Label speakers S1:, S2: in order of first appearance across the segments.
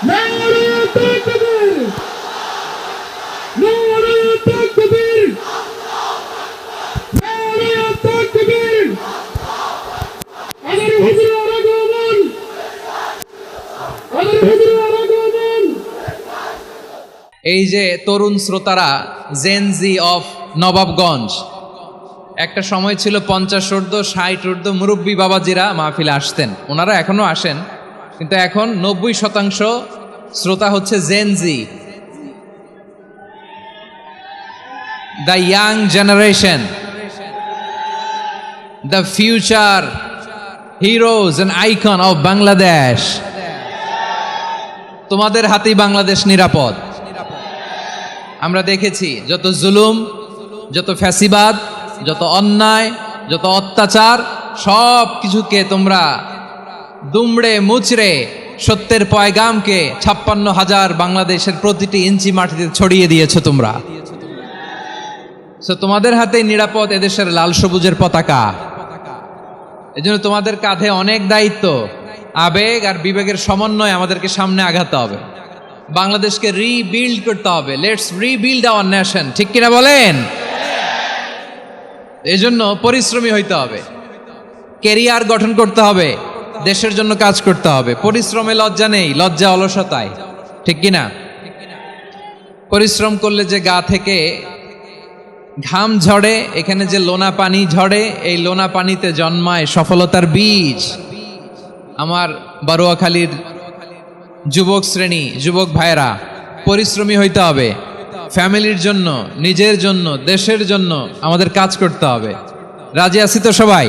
S1: নারে তাকবীর, নারে তাকবীর, নারে তাকবীর। আদার হুজুর আগমন, আদার হুজুর আগমন।
S2: এই যে তরুণ শ্রোতারা, জেনজি অফ নবাবগঞ্জ, একটা সময় ছিল 50 ঊর্ধ্ব 60 ঊর্ধ্ব মুরব্বী বাবাজিরা মাহফিলে আসতেন, ওনারা এখনো আসেন, কিন্তু এখন 90% শ্রোতা হচ্ছে Gen Z, the young generation, the future heroes and icon of Bangladesh. তোমাদের হাতেই বাংলাদেশ নিরাপদ। আমরা দেখেছি যত জুলুম, যত ফ্যাসিবাদ, যত অন্যায়, যত অত্যাচার, সব কিছুকে তোমরা দুমড়ে মুচড়ে সত্যের পয়গামকে 56,000 বাংলাদেশের প্রতিটি ইঞ্চি মাটিতে ছড়িয়ে দিয়েছো তোমরা। সো তোমাদের হাতেই নিরাপদ এদেশের লাল সবুজের পতাকা। এজন্য তোমাদের কাঁধে অনেক দায়িত্ব, আবেগ আর বিবেকের সমন্বয় আমাদেরকে সামনে আগাতে হবে। বাংলাদেশকে রিবিল্ড করতে হবে। লেটস রিবিল্ড আওয়ার নেশন, ঠিক কিনা বলেন? এজন্য পরিশ্রমী হইতে হবে, ক্যারিয়ার গঠন করতে হবে, দেশের জন্য কাজ করতে হবে। পরিশ্রমে লজ্জা নেই, লজ্জা অলসতায়, ঠিক কিনা? পরিশ্রম করলে যে গা থেকে ঘাম ঝরে, এখানে যে লোনা পানি ঝরে, এই লোনা পানিতে জন্মায় সফলতার বীজ। আমার বারুয়াখালীর যুবক শ্রেণী, যুবক ভাইরা, পরিশ্রমী হইতে হবে। ফ্যামিলির জন্য, নিজের জন্য, দেশের জন্য আমাদের কাজ করতে হবে। রাজি আছি তো সবাই?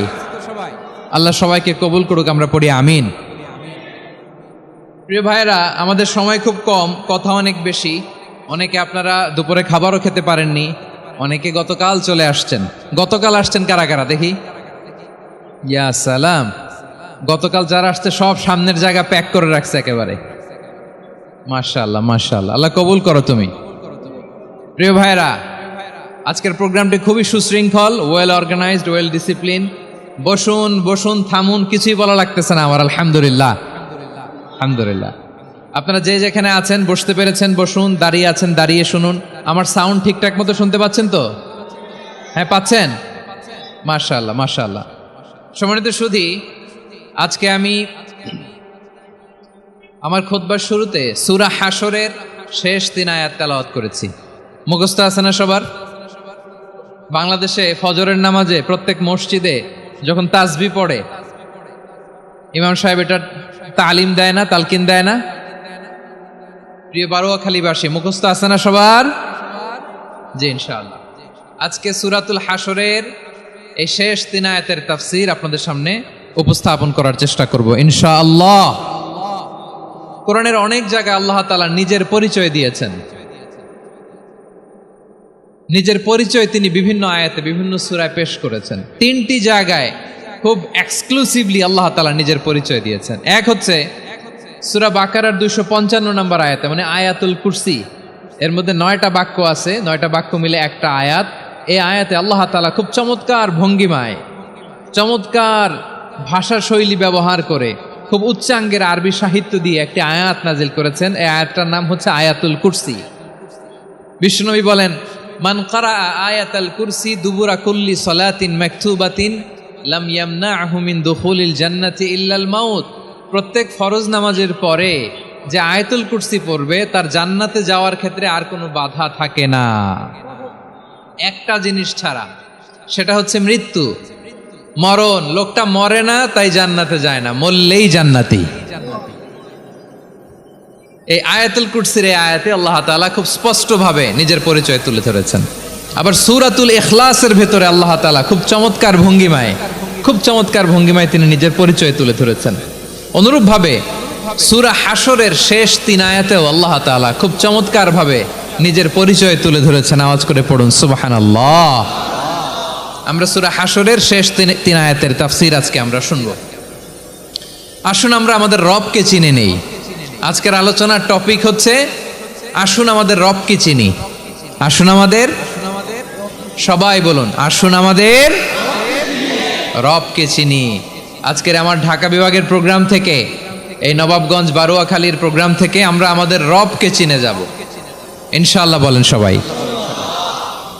S2: আল্লাহ সবাইকে কবুল করুক, আমরা পড়ি আমিন। প্রিয় ভাইরা, আমাদের সময় খুব কম, কথা অনেক বেশি। অনেকে আপনারা দুপুরে খাবারও খেতে পারেননি, অনেকে গতকাল চলে আসছেন। গতকাল আসছেন কারা কারা দেখি? ইয়া সালাম। গতকাল যারা আসছে সব সামনের জায়গা প্যাক করে রাখছে একেবারে। মাশাআল্লাহ, মাশাআল্লাহ, আল্লাহ কবুল করো তুমি। প্রিয় ভাইরা, আজকের প্রোগ্রামটি খুবই সুশৃঙ্খল, ওয়েল অর্গানাইজড, ওয়েল ডিসিপ্লিন। বসুন বসুন, থামুন, কিছুই বলা লাগতেছে না আমার। আলহামদুলিল্লাহ, আলহামদুলিল্লাহ। আপনারা যে যেখানে আছেন বসতে পেরেছেন বসুন, দাঁড়িয়ে আছেন দাঁড়িয়ে শুনুন। আমার সাউন্ড ঠিকঠাক মতো শুনতে পাচ্ছেন তো? হ্যাঁ, পাচ্ছেন? মাশাআল্লাহ, মাশাআল্লাহ। সম্মানিত সুধী, আজকে আমি আমার খুতবার শুরুতে সূরা হাশরের শেষ 3 আয়াত তেলাওয়াত করেছি। মুখস্থ আছে না সবার? বাংলাদেশে ফজরের নামাজে প্রত্যেক মসজিদে যখন তাসবিহ পড়ে, ইমাম সাহেব এটা তালিম দেয় না, তালকিন দেয় না? প্রিয় বারুয়াখালীবাসী, মুখস্থ আছে না সবার? জি, ইনশাআল্লাহ। আজকে সূরাতুল হাশরের এই শেষ 3 আয়াতের তাফসীর আপনাদের সামনে উপস্থাপন করার চেষ্টা করব ইনশাআল্লাহ। কোরআনের অনেক জায়গায় আল্লাহ তাআলা নিজের পরিচয় দিয়েছেন। নিজের পরিচয় তিনি বিভিন্ন আয়াতে, বিভিন্ন সূরায় পেশ করেছেন। 3টি জায়গায় খুব এক্সক্লুসিভলি আল্লাহ তাআলা নিজের পরিচয় দিয়েছেন। এক হচ্ছে সূরা বাকারার 255 নম্বর আয়াতে, মানে আয়াতুল কুরসি। এর মধ্যে 9টা বাক্য আছে, 9টা বাক্য মিলে একটা আয়াত। এই আয়াতে আল্লাহ তাআলা খুব চমৎকার ভঙ্গিমায়, চমৎকার ভাষা শৈলী ব্যবহার করে, খুব উচ্চাঙ্গের আরবি সাহিত্য দিয়ে একটি আয়াত নাজিল করেছেন। এই আয়াতটার নাম হচ্ছে আয়াতুল কুরসি। বিশ্বনবী বলেন, মান ক্বারাআ আয়াতাল কুরসি দুবুরা কুল্লি সালাতিন মাকতুবাতিন লাম ইয়ামনাহু মিন দুখুলিল জান্নাতি ইল্লাল মাউত। প্রত্যেক ফরজ নামাজের পরে যে আয়াতুল কুরসি পড়বে তার জান্নাতে যাওয়ার ক্ষেত্রে আর কোনো বাধা থাকে না, একটা জিনিস ছাড়া, সেটা হচ্ছে মৃত্যু, মরণ। লোকটা মরে না তাই জান্নাতে যায় না, মরলেই জান্নাতি। এই আয়াতুল কুরসির এই আয়াতে আল্লাহ তাআলা খুব স্পষ্টভাবে নিজের পরিচয় তুলে ধরেছেন। আবার সূরাতুল ইখলাসের ভেতরে আল্লাহ তাআলা খুব চমৎকার ভঙ্গিমায়, খুব চমৎকার ভঙ্গিমায় তিনি নিজের পরিচয় তুলে ধরেছেন। অনুরূপভাবে সূরা হাশরের শেষ 3 আয়াতেও আল্লাহ তাআলা খুব চমৎকারভাবে নিজের পরিচয় তুলে ধরেছেন। আওয়াজ করে পড়ুন সুবহানাল্লাহ। আমরা সূরা হাশরের শেষ 3 আয়াতের তাফসীর আজকে আমরা শুনব। আসুন আমরা আমাদের রবকে চিনে নেই। আজকের আলোচনার টপিক হচ্ছে আসুন আমাদের রবকে চিনি। আসুন আমাদের, সবাই বলুন, আসুন আমাদের রবকে চিনি। আজকের আমার ঢাকা বিভাগের প্রোগ্রাম থেকে এই নবাবগঞ্জ বারুয়াখালীর প্রোগ্রাম থেকে আমরা আমাদের রবকে চিনে যাব ইনশাআল্লাহ। বলেন সবাই।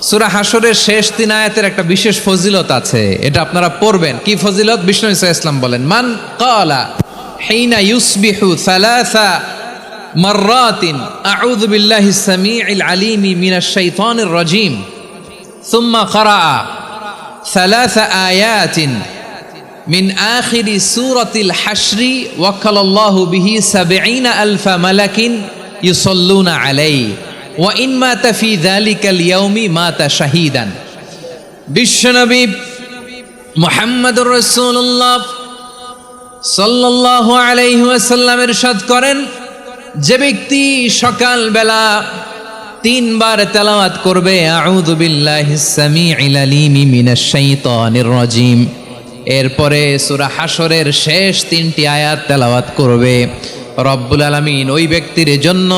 S2: সূরা হাশরের শেষ 3 আয়াতের একটা বিশেষ ফজিলত আছে, এটা আপনারা পড়বেন। কি ফজিলত? বিষ্ণু ইসা ইসলাম বলেন, মান ক্বালা হিনা ইউসবিহু সালাসা মাররাতিন আউযু বিল্লাহিস সামিউল আলিমি মিনাশ শাইতানির রাজিম সুম্মা ক্বারা সালাসা আয়াতিন মিন আখিরি সূরাতিল হাশরি ওয়াক্কালাল্লাহু বিহি ৭০ আলফা মালাকিন ইউসাল্লুনা আলাইহি ওয়া ইন মাতা ফি যালিকাল ইয়াউমি মাতা শাহীদান। বিশ্বনবী মুহাম্মদুর রাসূলুল্লাহ সাল্লাল্লাহু আলাইহি ওয়াসাল্লাম ইরশাদ করেন, যে ব্যক্তি সকালবেলা 3 বার তেলাওয়াত করবে আউযু বিল্লাহিস সামিউল আলিমি মিনাশ শাইতানির রাজিম, এরপরে সূরা হাশরের শেষ 3টি আয়াত তেলাওয়াত করবে, রব্বুল আলামিন ওই ব্যক্তির জন্য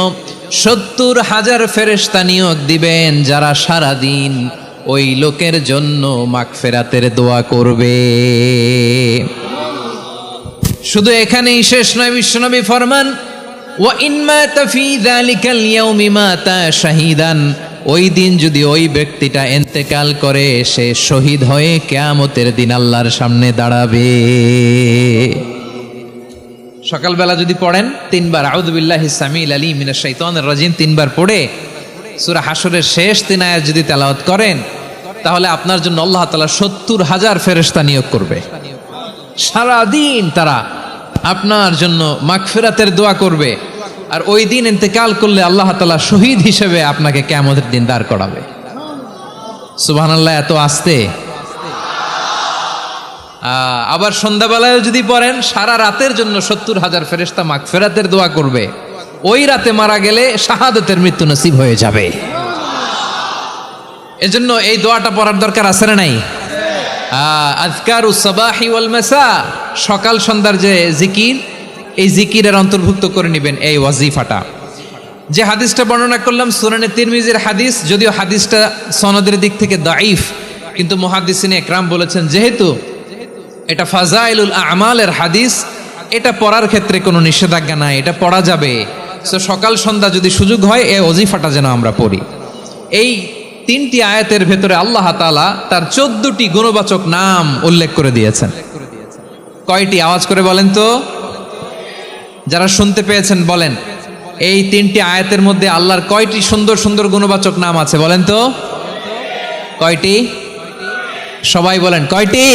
S2: ৭০,০০০ ফেরেশতা নিয়োগ দিবেন যারা সারা দিন ওই লোকের জন্য মাগফিরাতের দোয়া করবে। শুধু এখানেই শেষ নয়, বিশ্বনবী ফরমান ওয়া ইন মাতা ফি যালিকাল ইয়াউমি মাতা শাহীদান, ওই দিন যদি ওই ব্যক্তিটা ইন্তেকাল করে সে শহীদ হয়ে কিয়ামতের দিন আল্লাহর সামনে দাঁড়াবে। সকালবেলা যদি পড়েন 3 বার আউযু বিল্লাহিস সামিউল আলিম মিনাশ শাইতানির রাজিম 3 বার পড়ে সূরা হাশরের শেষ 3 আয়াত যদি তেলাওয়াত করেন, তাহলে আপনার জন্য আল্লাহ তাআলা ৭০,০০০ ফেরেশতা নিয়োগ করবে। সারা দিন তারা আপনার জন্য মাগফিরাতের দোয়া করবে, আর ওই দিন ইন্তেকাল করলে আল্লাহ তাআলা শহীদ হিসেবে আপনাকে কিয়ামতের দিন দাঁড় করাবে। সুবহানাল্লাহ। এত আস্তে। আবার সন্ধ্যাবেলায় যদি পড়েন, সারা রাতের জন্য ৭০,০০০ ফেরেশতা মাগফিরাতের দোয়া করবে। ওই রাতে মারা গেলে শাহাদাতের মৃত্যু নসিব হয়ে যাবে। এজন্য এই দোয়াটা পড়ার দরকার আছে না নাই? আযকারুস সাবাহি ওয়াল মাসা, সকাল সন্ধ্যার যে জিকির, এই জিকিরের অন্তর্ভুক্ত করে নেবেন এই ওয়াজিফাটা। যে হাদিসটা বর্ণনা করলাম সুনানে তিরমিজির হাদিস, যদিও হাদিসটা সনদের দিক থেকে দাঈফ, কিন্তু মুহাদ্দিসিনে ইকরাম বলেছেন যেহেতু এটা ফাজাইলুল আমালের হাদিস, এটা পড়ার ক্ষেত্রে কোনো নিষেধাজ্ঞা নাই, এটা পড়া যাবে। সো সকাল সন্ধ্যা যদি সুযোগ হয় এই ওয়াজিফাটা যেন আমরা পড়ি। এই 3টি আয়াতের ভেতরে আল্লাহ তাআলা তার 14টি গুণবাচক নাম উল্লেখ করে দিয়েছেন। কয়টি? আওয়াজ করে বলেন তো, যারা শুনতে পেয়েছেন বলেন। এই 3টি আয়াতের মধ্যে আল্লাহর কয়টি সুন্দর সুন্দর গুণবাচক নাম আছে বলেন তো? কয়টি? সবাই বলেন কয়টি?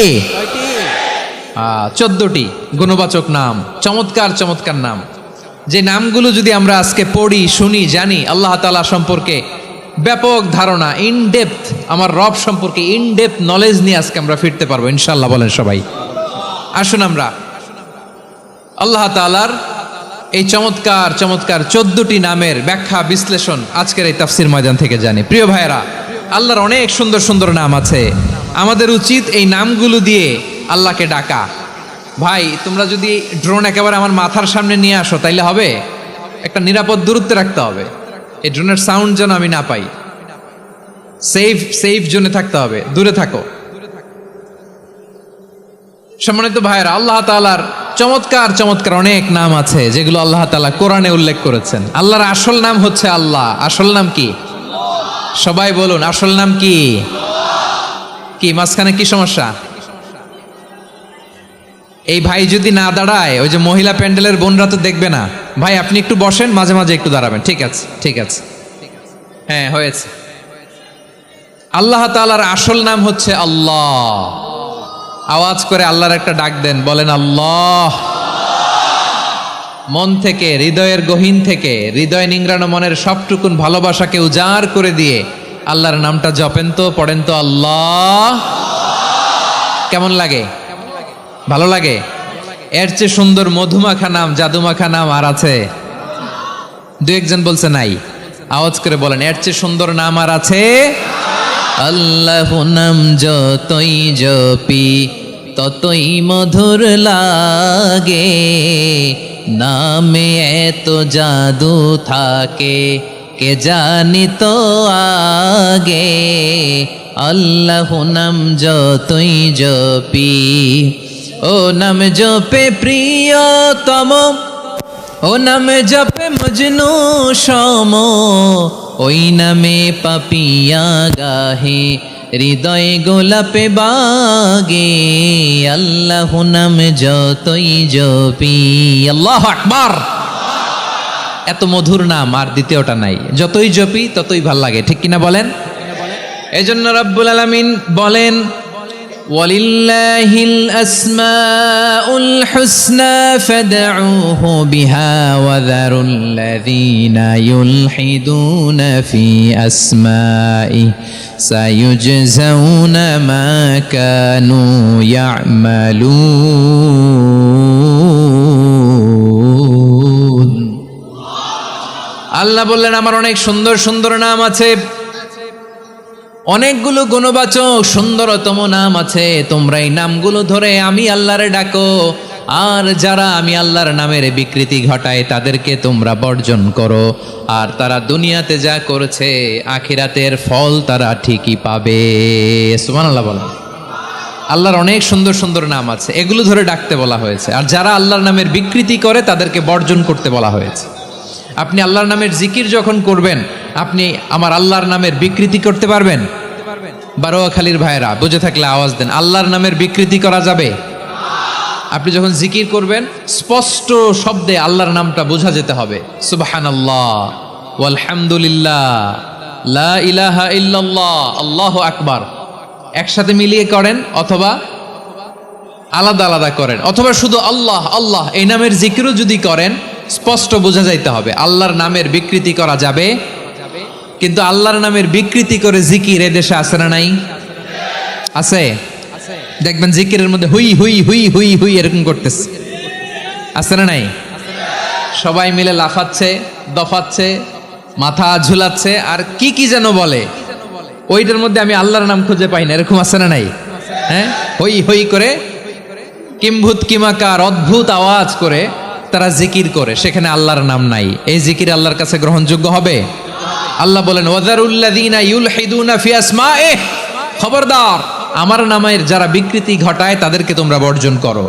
S2: 14টি গুণবাচক নাম, চমৎকার চমৎকার নাম। যে নামগুলো যদি আমরা আজকে পড়ি, শুনি, জানি, আল্লাহ তাআলা সম্পর্কে ব্যাপক ধারণা, ইন ডেপথ, আমার রব সম্পর্কে ইন ডেপথ নলেজ নিয়ে আজকে আমরা ফিরতে পারবো ইনশাআল্লাহ। বলেন সবাই। আসুন আমরা আল্লাহ তাআলার এই চমৎকার চমৎকার 14টি নামের ব্যাখ্যা বিশ্লেষণ আজকের এই তাফসীর ময়দান থেকে জানি। প্রিয় ভাইয়েরা, আল্লাহর অনেক সুন্দর সুন্দর নাম আছে, আমাদের উচিত এই নামগুলো দিয়ে আল্লাহকে ডাকা। ভাই, তোমরা যদি ড্রোন একেবারে আমার মাথার সামনে নিয়ে আসো তাইলে হবে? একটা নিরাপদ দূরত্বে রাখতে হবে, এই ড্রোনের সাউন্ড যেন আমি না পাই। সেফ জোনে থাকতে হবে, দূরে থাকো। সম্মানিত ভাইয়েরা, আল্লাহ তাআলার চমৎকার চমৎকার অনেক নাম আছে যেগুলো আল্লাহ তাআলা কোরআনে উল্লেখ করেছেন। আল্লাহর আসল নাম হচ্ছে আল্লাহ। আসল নাম কি? সবাই বলুন, আসল নাম কি? কি মাঝখানে কি সমস্যা? এই ভাই যদি না দাঁড়ায়, ওই যে মহিলা প্যান্ডেলের বোনরা তো দেখবে না। ভাই আপনি একটু বসেন, মাঝে মাঝে একটু দাঁড়াবেন। ঠিক আছে, ঠিক আছে, হ্যাঁ হয়েছে। আল্লাহ তাআলার আসল নাম হচ্ছে আল্লাহ। আওয়াজ করে আল্লাহর একটা ডাক দেন, বলেন আল্লাহ। মন থেকে, হৃদয়ের গহীন থেকে, হৃদয় নিংড়ানো মনের সবটুকুন ভালোবাসাকে উজাড় করে দিয়ে আল্লাহর নামটা জপেন তো, পড়েন তো আল্লাহ। কেমন লাগে? ভালো লাগে? এর চেয়ে সুন্দর মধুমাখা নাম, জাদুমাখা নাম আর আছে? দু একজন বলছে নাই। আওয়াজ করে বলেন, এর চেয়ে সুন্দর নাম আর আছে? আল্লাহ নাম যতই জপি ততই মধুর লাগে, নামে এত জাদু থাকে কে জানি তো আগে। আল্লাহ নাম যতই জপি, ও নাম জপে প্রিয়তম ও নামে জপে মজনু সম, ওই নামে পাপিয়া গাহে, হৃদয়ে গোলাপে বাগে, আল্লাহ নাম যতই জপি। আল্লাহু আকবার। এত মধুর নাম আর দ্বিতীয়টা নাই, যতই জপি ততই ভাল লাগে, ঠিক কিনা বলেন? এজন্য রব্বুল আলামিন বলেন, ওয়ালিল্লাহিল আসমাউল হুসনা ফাদউহু বিহা ওয়া যারুল্লাযীনা ইউলহিদুনা ফি আসমাইহি সায়ুজজাউনা মা কানু ইয়ামালুন। আল্লাহ বললেন, আমার অনেক সুন্দর সুন্দর নাম আছে, অনেকগুলো গুণবাচক সুন্দরতম নাম আছে, তোমরা এই নামগুলো ধরে আমি আল্লাহরে ডাকো, আর যারা আমি আল্লাহর নামের বিকৃতি ঘটায় তাদেরকে তোমরা বর্জন করো, আর তারা দুনিয়াতে যা করেছে আখিরাতের ফল তারা ঠিকই পাবে। সুবহানাল্লাহ বলেন। আল্লাহর অনেক সুন্দর সুন্দর নাম আছে, এগুলো ধরে ডাকতে বলা হয়েছে, আর যারা আল্লাহর নামের বিকৃতি করে তাদেরকে বর্জন করতে বলা হয়েছে। আপনি আল্লাহর নামের জিকির যখন করবেন, আপনি আমার আল্লাহর নামের বিকৃতি করতে পারবেন? বারোয়াখালীর ভাইয়েরা বুঝে থাকলে আওয়াজ দেন, আল্লাহর নামের বিকৃতি করা যাবে? আপনি যখন জিকির করবেন স্পষ্ট শব্দে আল্লাহর নামটা বোঝা যেতে হবে। সুবহানাল্লাহ, ওয়ালহামদুলিল্লাহ, লা ইলাহা ইল্লাল্লাহ, আল্লাহু আকবার, একসাথে মিলিয়ে করেন অথবা আলাদা আলাদা করেন, অথবা শুধু আল্লাহ আল্লাহ এই নামের জিকিরও যদি করেন স্পষ্ট বোঝা যাইতে হবে। আল্লাহর নামের বিকৃতি করা যাবে, কিন্তু আল্লাহর নামের বিকৃতি করে জিকির এদেশে আছে না নাই? আছে। দেখবেন জিকিরের মধ্যে হুই হুই হুই হুই হুই এরকম করতেছে, আছে না নাই? সবাই মিলে লাফাচ্ছে, দফাচ্ছে, মাথা ঝুলাচ্ছে, আর কি কি যেন বলে, ওইটার মধ্যে আমি আল্লাহর নাম খুঁজে পাই না, এরকম আছে না নাই? হ্যাঁ, হই হই করে কিম্ভূত কিমাকার অদ্ভুত আওয়াজ করে তারা জিকির করে, সেখানে আল্লাহর নাম নাই। এই জিকির আল্লাহর কাছে গ্রহণযোগ্য হবে? আল্লাহ বলেন, ওয়াযারুল্লাযীনা ইউলহিদুনা ফি আসমাইহি, খবরদার আমার নামের যারা বিকৃতি ঘটায় তাদেরকে তোমরা বর্জন করো।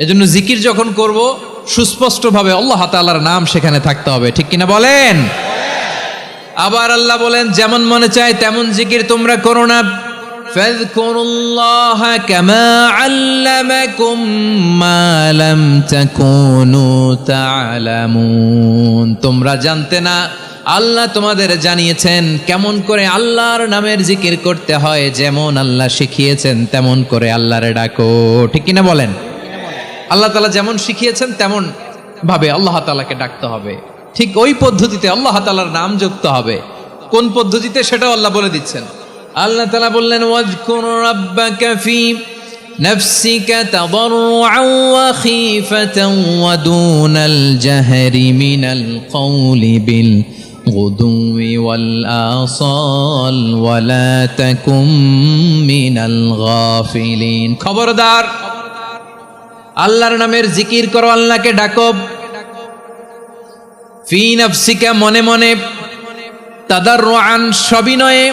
S2: এজন্য জিকির যখন করব সুস্পষ্টভাবে আল্লাহ তাআলার নাম সেখানে থাকতে হবে, ঠিক কিনা বলেন? আবার আল্লাহ বলেন, যেমন মনে চায় তেমন জিকির তোমরা করো না। ফাযকুরুল্লাহা কামা আল্লামাকুম মা লাম তাকুনু তা'লামুন। তোমরা জানতে না, আল্লাহ তোমাদের জানিয়েছেন কেমন করে আল্লাহর নামের জিকির করতে হয়, যেমন আল্লাহ শিখিয়েছেন তেমন করে আল্লাহরে ডাকো, ঠিক কিনা বলেন? আল্লাহ তাআলা যেমন শিখিয়েছেন তেমন ভাবে আল্লাহ তাআলাকে ডাকতে হবে, ঠিক ওই পদ্ধতিতে আল্লাহ তাআলার নাম যুক্ত হবে। কোন পদ্ধতিতে সেটাও আল্লাহ বলে দিচ্ছেন। আল্লাহ তাআলা বললেন, ওয়াজকুর রাব্বাকা ফি নাফসিকা তাদাররুআন ওয়া খীফাতান ওয়া দুনাল জাহরি মিনাল কওলি বিল গুদুই ওয়াল আসাল ওয়া লা তাকুম মিনাল গাফিলিন। খবরদার আল্লাহর নামের জিকির করো, আল্লাহকে ডাকো। ফি নাফসিকা মনে মনে, তাদাররুআন সবিনয়ে,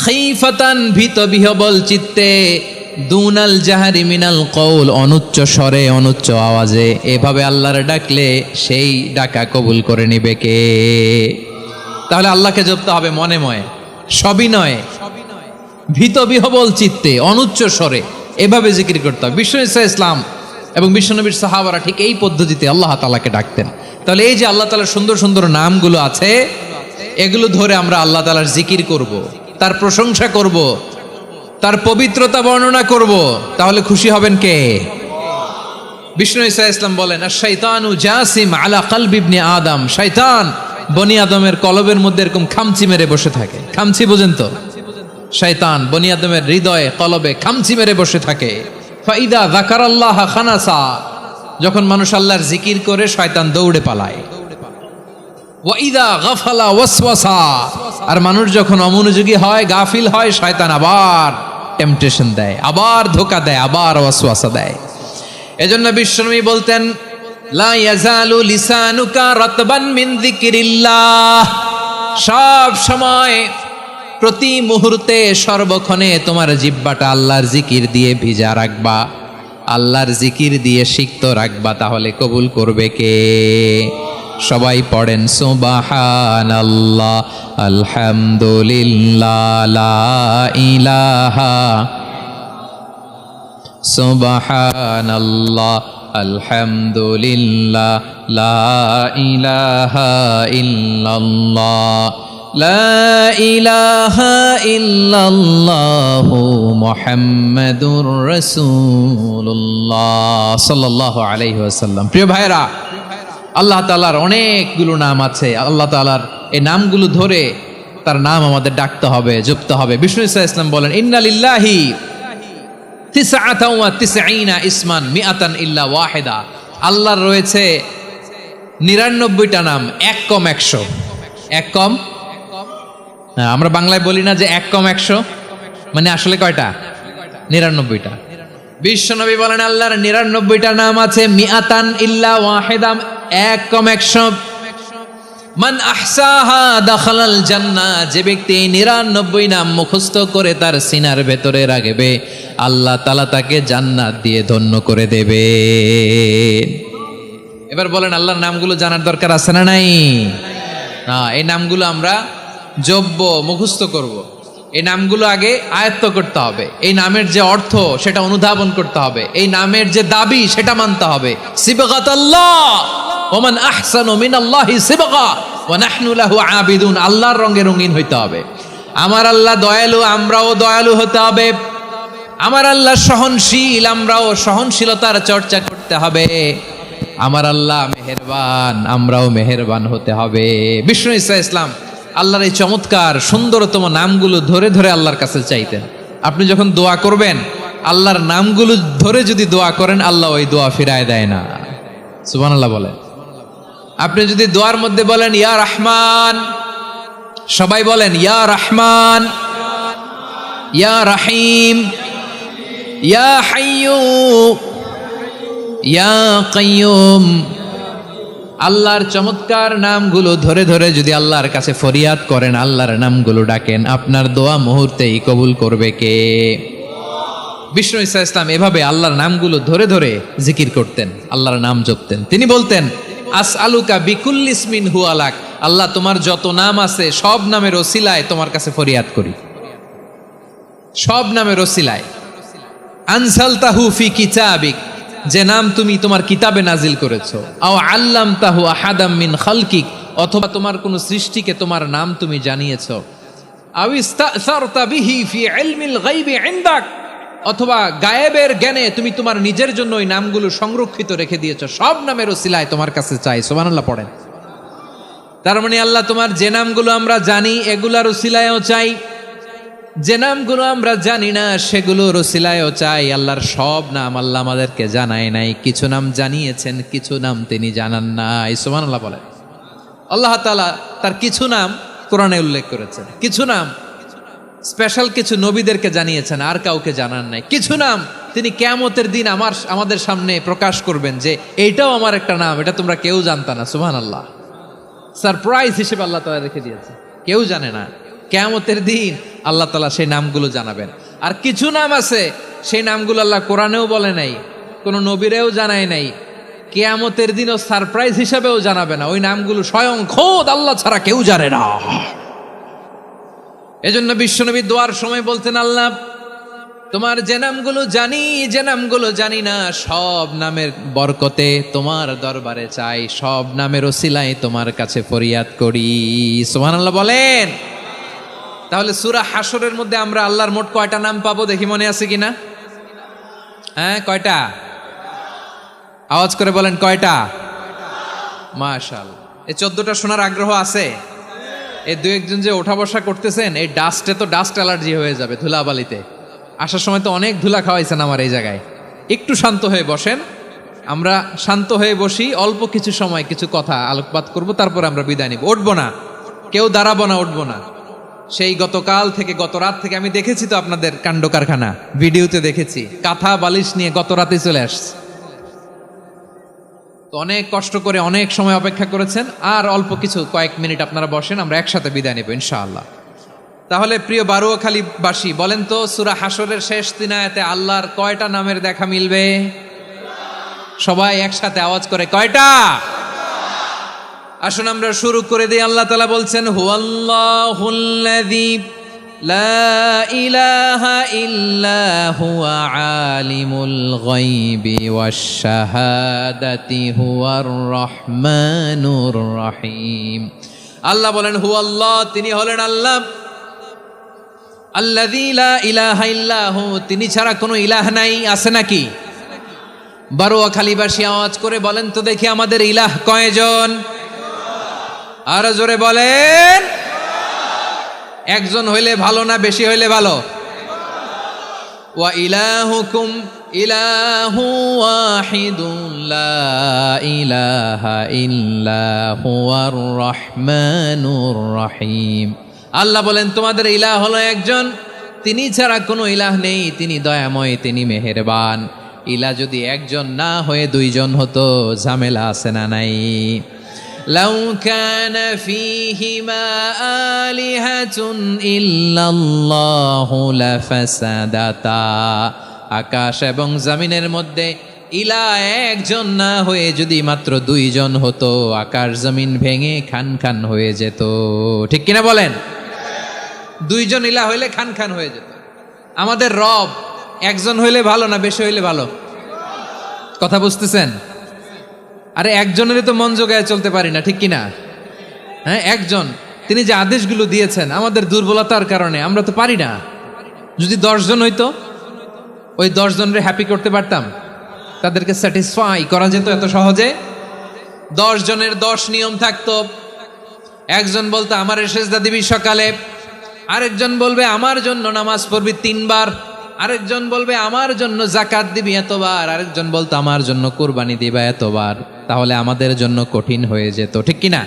S2: খীফাতান ভীত বিহবল চিত্তে, দুনাল জাহারি মিনাল কওল অনুচ্চ স্বরে অনুচ্চ আওয়াজে। এভাবে আল্লাহর ডাকলে সেই ডাকা কবুল করে নিবে কে? তাহলে আল্লাহকে জপতে হবে মনে মনে, সবিনয়ে, ভীত বিহবল চিত্তে, অনুচ্চ স্বরে, এভাবে জিকির করতে হবে। বিষ্ণু ইসলাম এবং বিশ্বনবীর সাহাবারা ঠিক এই পদ্ধতিতে আল্লাহ তাআলাকে ডাকতেন। তাহলে এই যে আল্লাহ তাআলার সুন্দর সুন্দর নামগুলো আছে, এগুলো ধরে আমরা আল্লাহ তাআলার জিকির করব, তার প্রশংসা করব, তার পবিত্রতা বর্ণনা করব, তাহলে খুশি হবেন কে? বিষ্ণু ইসলাম বলেন, আশ-শাইতানু জাসিম আলা কলবি ইবনে আদম। শয়তান বনি আদমের কলবের মধ্যে এরকম খামচি মেরে বসে থাকে। খামচি বোঝেন তো? শয়তান বনি আদমের হৃদয়ে কলবে খামচি মেরে বসে থাকে। ফাইদা যাকারাল্লাহ খানাসা, যখন মানুষ আল্লাহর জিকির করে শয়তান দৌড়ে পালায়। ওয়াইদা গাফালা ওয়াসওয়াসা, আর মানুষ যখন অমনোযোগী হয়, গাফিল হয়, শয়তান আবার টেম্পটেশন দেয়, আবার ধোঁকা দেয়, আবার ওয়াসওয়াসা দেয়। এজন্য বিশ্বনবী বলতেন, লা ইয়াজালু লিসানুকা রাতবান মিন যিকরিল্লাহ, সব সময় প্রতি মুহূর্তে সর্বক্ষণে তোমার জিহ্বাটা আল্লাহর জিকির দিয়ে ভিজা রাখবা। আল্লাহর জিকির দিয়ে সিক্ত রাখবা, তাহলে কবুল করবে কে? সবাই পড়েন সুবহানাল্লাহ, আলহামদুলিল্লাহ, লা ইলাহা, সুবহানাল্লাহ, আলহামদুলিল্লাহ, লা ইলাহা ইল্লাল্লাহ, লা ইলাহা ইল্লাল্লাহু মুহাম্মাদুর রাসূলুল্লাহ সাল্লাল্লাহু আলাইহি ওয়াসাল্লাম। প্রিয় ভাইরা, আল্লাহ তাআলার অনেকগুলো নাম আছে। আল্লাহ তাআলার এই নামগুলো ধরে তার নাম আমাদের ডাকতে হবে, জপতে হবে। বিষ্ণু ইসলাম বলেন, ইন্না লিল্লাহি তিসআতাও ওয়া তিসঈনা ইসমান মিআতান ইল্লা ওয়াহিদা। আল্লাহর রয়েছে 99টা নাম, এক কম 100। এক কম, আমরা বাংলায় বলি না যে এক কম 100, মানে আসলে কয়টা? 99টা। বিশ্বনবী বলেন আল্লাহর 99টা নাম আছে, মিআতান ইল্লা ওয়াহিদা, এক কম 100। মান আহসাহা দাখালাল জান্নাহ, যে ব্যক্তি 99 নাম মুখস্থ করে তার সিনার ভেতরে রাখবে, আল্লাহ তাআলা তাকে জান্নাত দিয়ে ধন্য করে দেবে। এবার বলেন, আল্লাহর নামগুলো জানার দরকার আছে না নাই? না, এই নামগুলো আমরা জপব, মুখস্থ করব। এই নামগুলো আগে আয়ত্ত করতে হবে। এই নামের যে অর্থ সেটা অনুধাবন করতে হবে। এই নামের যে দাবি সেটা মানতে হবে। সিবগাতাল্লাহ ওয়া মান আহসানু মিনাল্লাহি সিবগা ওয়া নাহনু লাহু আবিদুন। আল্লাহর রঙে রঙিন হইতে হবে। আমার আল্লাহ দয়ালু, আমরাও দয়ালু হতে হবে। আমার আল্লাহ সহনশীল, আমরাও সহনশীলতার চর্চা করতে হবে। আমার আল্লাহ মেহেরবান, আমরাও মেহেরবান হতে হবে। বিষ্ণু ঈসা ইসলাম আল্লাহর এই চমৎকার সুন্দরতম নামগুলো ধরে ধরে আল্লাহর কাছে চাইতেন। আপনি যখন দোয়া করবেন, আল্লাহর নামগুলো ধরে যদি দোয়া করেন, আল্লাহ ওই দোয়া ফিরায় দেয় না। সুবহানাল্লাহ বলেন। আপনি যদি দোয়ার মধ্যে বলেন ইয়া রহমান, সবাই বলেন ইয়া রহমান, ইয়া রহিম, ইয়া হাইয়্যু, ইয়া কাইয়্যুম, আল্লাহর চমৎকার নামগুলো ধরে ধরে যদি আল্লাহর কাছে ফরিয়াদ করেন, আল্লাহর নামগুলো ডাকেন, আপনার দোয়া মুহূর্তেই কবুল করবে কে? বিষ্ণু ঈসা ইসলাম এভাবে আল্লাহর নামগুলো ধরে ধরে জিকির করতেন, আল্লাহর নাম জপতেন। তিনি বলতেন, আসআলুকা বিকুল্লি ইসমিন হুয়া লাক, আল্লাহ তোমার যত নাম আছে সব নামের ওসিলায় তোমার কাছে ফরিয়াদ করি, সব নামের ওসিলায়। আনসালতাহু ফি কিতাবিক, যে নাম তুমি তোমার কিতাবে নাজিল করেছো। আও আল্লামতাহু আহাদাম মিন খালকিক, অথবা তোমার কোন সৃষ্টিকে তোমার নাম তুমি জানিয়েছো। আও ইস্তাসারতা বিহি ফি ইলমিল গায়বি ইনদাক, অথবা গায়েবের জ্ঞানে তুমি তোমার নিজের জন্য ওই নামগুলো সংরক্ষিত রেখে দিয়েছো। সব নামের ওসিলায় তোমার কাছে চাই। সুবহানাল্লাহ পড়েন। তার মানে আল্লাহ তোমার যে নামগুলো আমরা জানি এগুলার ওসিলায়ও চাই, যে নামগুলো আমরা জানি না সেগুলোর ওসিলায়ও চাই। আল্লাহর সব নাম আল্লাহ আমাদেরকে জানায় নাই, কিছু নাম জানিয়েছেন, কিছু নাম তিনি জানান নাই। সুবহানাল্লাহ বলেন। আল্লাহ তাআলা তার কিছু নাম কোরআনে উল্লেখ করেছেন, কিছু নাম স্পেশাল কিছু নবীদেরকে জানিয়েছেন, আর কাউকে জানান নাই। কিছু নাম তিনি কিয়ামতের দিন আমাদের সামনে প্রকাশ করবেন যে এইটাও আমার একটা নাম, এটা তোমরা কেউ জানতা না। সুবহানাল্লাহ, সারপ্রাইজ হিসেবে আল্লাহ তাআলা রেখে দিয়েছে, কেউ জানে না। কিয়ামতের দিন আল্লাহ তাআলা সেই নামগুলো জানাবেন। আর কিছু নাম আছে সেই নামগুলো আল্লাহ কোরআনেও বলে নাই, কোনো নবীরেও জানায় নাই, কিয়ামতের দিনও সারপ্রাইজ হিসেবেও জানাবে না। ওই নামগুলো স্বয়ং খোদ আল্লাহ ছাড়া কেউ জানে না। এজন্য বিশ্বনবী দোয়ার সময় বলতেন, আল্লাহ তোমার যে নামগুলো জানি, যে নামগুলো জানি না, সব নামের বরকতে তোমার দরবারে চাই, সব নামের ওসিলায় তোমার কাছে ফরিয়াদ করি। সুবহানাল্লাহ বলেন। তাহলে সূরা হাশরের মধ্যে আমরা আল্লাহর মোট কয়টা নাম পাবো দেখি, মনে আছে কিনা? হ্যাঁ, কয়টা? আওয়াজ করে বলেন, কয়টা? মাশাআল্লাহ। এই 14টা শোনার আগ্রহ আছে? এই দু একজন যে ওঠা বসা করতেছেন, এই ডাস্টে তো ডাস্ট অ্যালার্জি হয়ে যাবে, ধুলাবালিতে। আসার সময় তো অনেক ধুলা খাওয়াইছেন আমার এই জায়গায়। একটু শান্ত হয়ে বসেন, আমরা শান্ত হয়ে বসি, অল্প কিছু সময় কিছু কথা আলোকপাত করব, তারপর আমরা বিদায় নিব। উঠবো না, কেউ দাঁড়াবো না, উঠবো না। সেই গতকাল থেকে, গত রাত থেকে আমি দেখেছি তো আপনাদের কাণ্ড কারখানা, ভিডিওতে দেখেছি, কাঁথা বালিশ নিয়ে গত রাতে চলে আসছে। তো অনেক কষ্ট করে অনেক সময় অপেক্ষা করেছেন, আর অল্প কিছু কয়েক মিনিট আপনারা বসেন, আমরা একসাথে বিদায় নেব ইনশাআল্লাহ। তাহলে প্রিয় বারুয়াখালীবাসী বলেন তো, সূরা হাশরের শেষ 3 আয়াতে আল্লাহর কয়টা নামের দেখা মিলবে? সবাই একসাথে আওয়াজ করে কয়টা? আসুন আমরা শুরু করে দিই। আল্লাহ তাআলা বলছেন হুয়াল্লাহুল্লাযী লা ইলাহা ইল্লা হুয়া আলিমুল গায়বি ওয়াশ শাহাদাতি হুয়ার রহমানুর রহিম। আল্লাহ বলেন হুয়াল্লাহ, তিনি হলেন আল্লাহ, আল্লাযী লা ইলাহা ইল্লাহু, তিনি ছাড়া কোনো ইলাহ নাই। আছে নাকি? বারোয়াখালীবাসী আওয়াজ করে বলেন তো দেখি আমাদের ইলাহ কয়জন? আরো জোরে বলেন। একজন হইলে ভালো না বেশি হইলে ভালো? ওয়া ইলাহুকুম ইলাহু ওয়াহিদুন লা ইলাহা ইল্লা হুয়ার রহমানুর রহিম। আল্লাহ বলেন তোমাদের ইলাহ হলো একজন, তিনি ছাড়া কোনো ইলাহ নেই, তিনি দয়াময়, তিনি মেহেরবান। ইলাহ যদি একজন না হয়ে দুইজন হতো, ঝামেলা আছে না নাই? লাউ কানা ফীহিমা আলিহাতুন ইল্লাল্লাহু লাফাসাদাতা, আকাশ এবং জমিনের মধ্যে ইলাহ একজন না হয়ে যদি মাত্র দুইজন হতো, আকাশ জমিন ভেঙে খান খান হয়ে যেত। ঠিক কিনা বলেন? দুইজন ইলাহ হইলে খান খান হয়ে যেত। আমাদের রব একজন হইলে ভালো না বেশি হইলে ভালো? কথা বুঝতেছেন? আরে একজনেরই তো মন জোগায় চলতে পারি না, ঠিক কিনা? হ্যাঁ, একজন, তিনি যে আদেশগুলো দিয়েছেন আমাদের দুর্বলতার কারণে আমরা তো পারি না। যদি 10 জন হইতো, ওই 10 জনের হ্যাপি করতে পারতাম, তাদেরকে স্যাটিসফাই করা যেত এত সহজে। 10 জনের 10 নিয়ম থাকতো। একজন বলতো আমার সেজদা দিবি সকালে, আরেকজন বলবে আমার জন্য নামাজ পড়বি 3 বার, আরেকজন বলবে আমার জন্য যাকাত দিবি এতবার, আরেকজন বলতো আমার জন্য কুরবানি দিবা এতবার। তাহলে আমাদের জন্য কঠিন হয়ে যেত, ঠিক কিনা?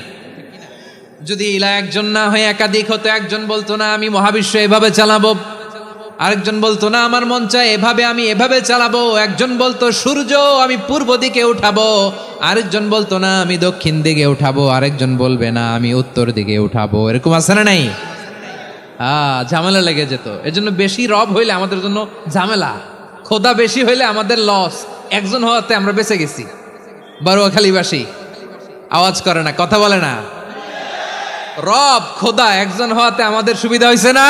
S2: যদি ইলা একজন না হয়ে একাধিক হতো, একজন বলতো না আমি মহাবিশ্ব এভাবে চালাবো, আরেকজন বলতো না আমার মন চায় এভাবে, আমি এভাবে চালাবো, একজন বলতো সূর্য আমি পূর্ব দিকে উঠাবো, আরেকজন বলতো না আমি দক্ষিণ দিকে উঠাবো, আরেকজন বলবে না আমি উত্তর দিকে উঠাবো। এরকম আছে না নাই? ঝামেলা লেগে যেত। এজন্য বেশি রব হইলে আমাদের জন্য ঝামেলা, খোদা বেশি হইলে আমাদের লস। একজন হওয়াতে আমরা বেঁচে গেছি। বারোয়াখালীবাসী আওয়াজ করে না, কথা বলে না। রব খোদা একজন হওয়াতে আমাদের সুবিধা হয়েছে না?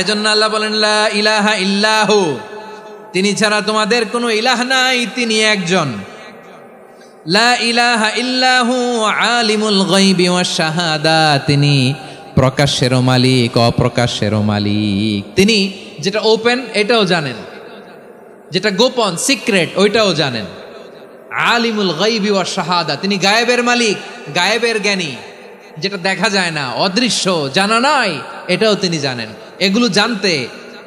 S2: এজন্য আল্লাহ বলেন লা ইলাহা ইল্লাহু, তিনি ছাড়া তোমাদের কোনো ইলাহ নাই, তিনি একজন। লা ইলাহা ইল্লাহু আলিমুল গায়বি ওয়াশ শাহাদা, তিনি প্রকাশ্যেরও মালিক অপ্রকাশ্যেরও মালিক। তিনি যেটা ওপেন এটাও জানেন, যেটা গোপন সিক্রেট ওইটাও জানেন। আলিমুল গায়বি ওয়াশ শাহাদা, তিনি গায়েবের মালিক, গায়েবের জ্ঞানী, যেটা দেখা যায় না, অদৃশ্য, জানা নাই, এটাও তিনি জানেন। এগুলো জানতে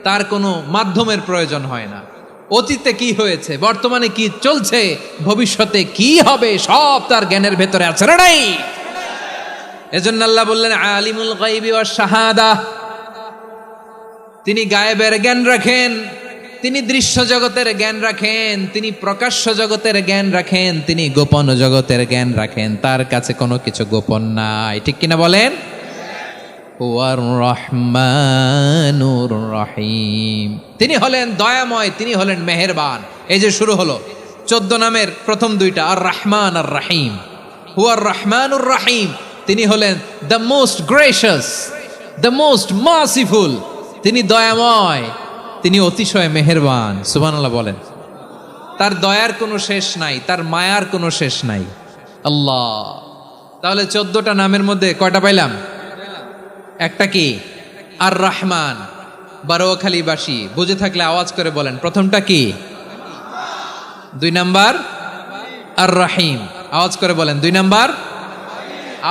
S2: তার কোনো মাধ্যমের প্রয়োজন হয় না। অতীতে কি হয়েছে, বর্তমানে কি চলছে, ভবিষ্যতে কি হবে, সব তার জ্ঞানের ভেতরে আছে না নাই? এজন্য আল্লাহ বললেন আলিমুল গায়বি ওয়াশ শাহাদা, তিনি গায়েবের জ্ঞান রাখেন, তিনি দৃশ্য জগতের জ্ঞান রাখেন, তিনি প্রকাশ্য জগতের জ্ঞান রাখেন, তিনি গোপন জগতের জ্ঞান রাখেন। তার কাছে কোনো কিছু গোপন নাই, ঠিক কিনা বলেন? হুয়ার রহমানুর রহিম, তিনি হলেন দয়াময়, তিনি হলেন মেহেরবান। এই যে শুরু হলো 14 নামের প্রথম দুইটা, আর রহমান আর রহিম। হুয়ার রহমানুর রহিম, তিনি হলেন the most gracious, the most merciful, তিনি দয়াময়, তিনি অতিশয় মেহেরবান। সুবহানাল্লাহ বলেন। তার দয়ার কোনো শেষ নাই, তার মায়ার কোনো শেষ নাই। আল্লাহ, তাহলে 14টা নামের মধ্যে কয়টা পাইলাম? একটা কি? আর রহমান। বারোয়াখালীবাসী বুঝে থাকলে আওয়াজ করে বলেন প্রথমটা কি? 2 নাম্বার আর রহিম। আওয়াজ করে বলেন 2 নাম্বার।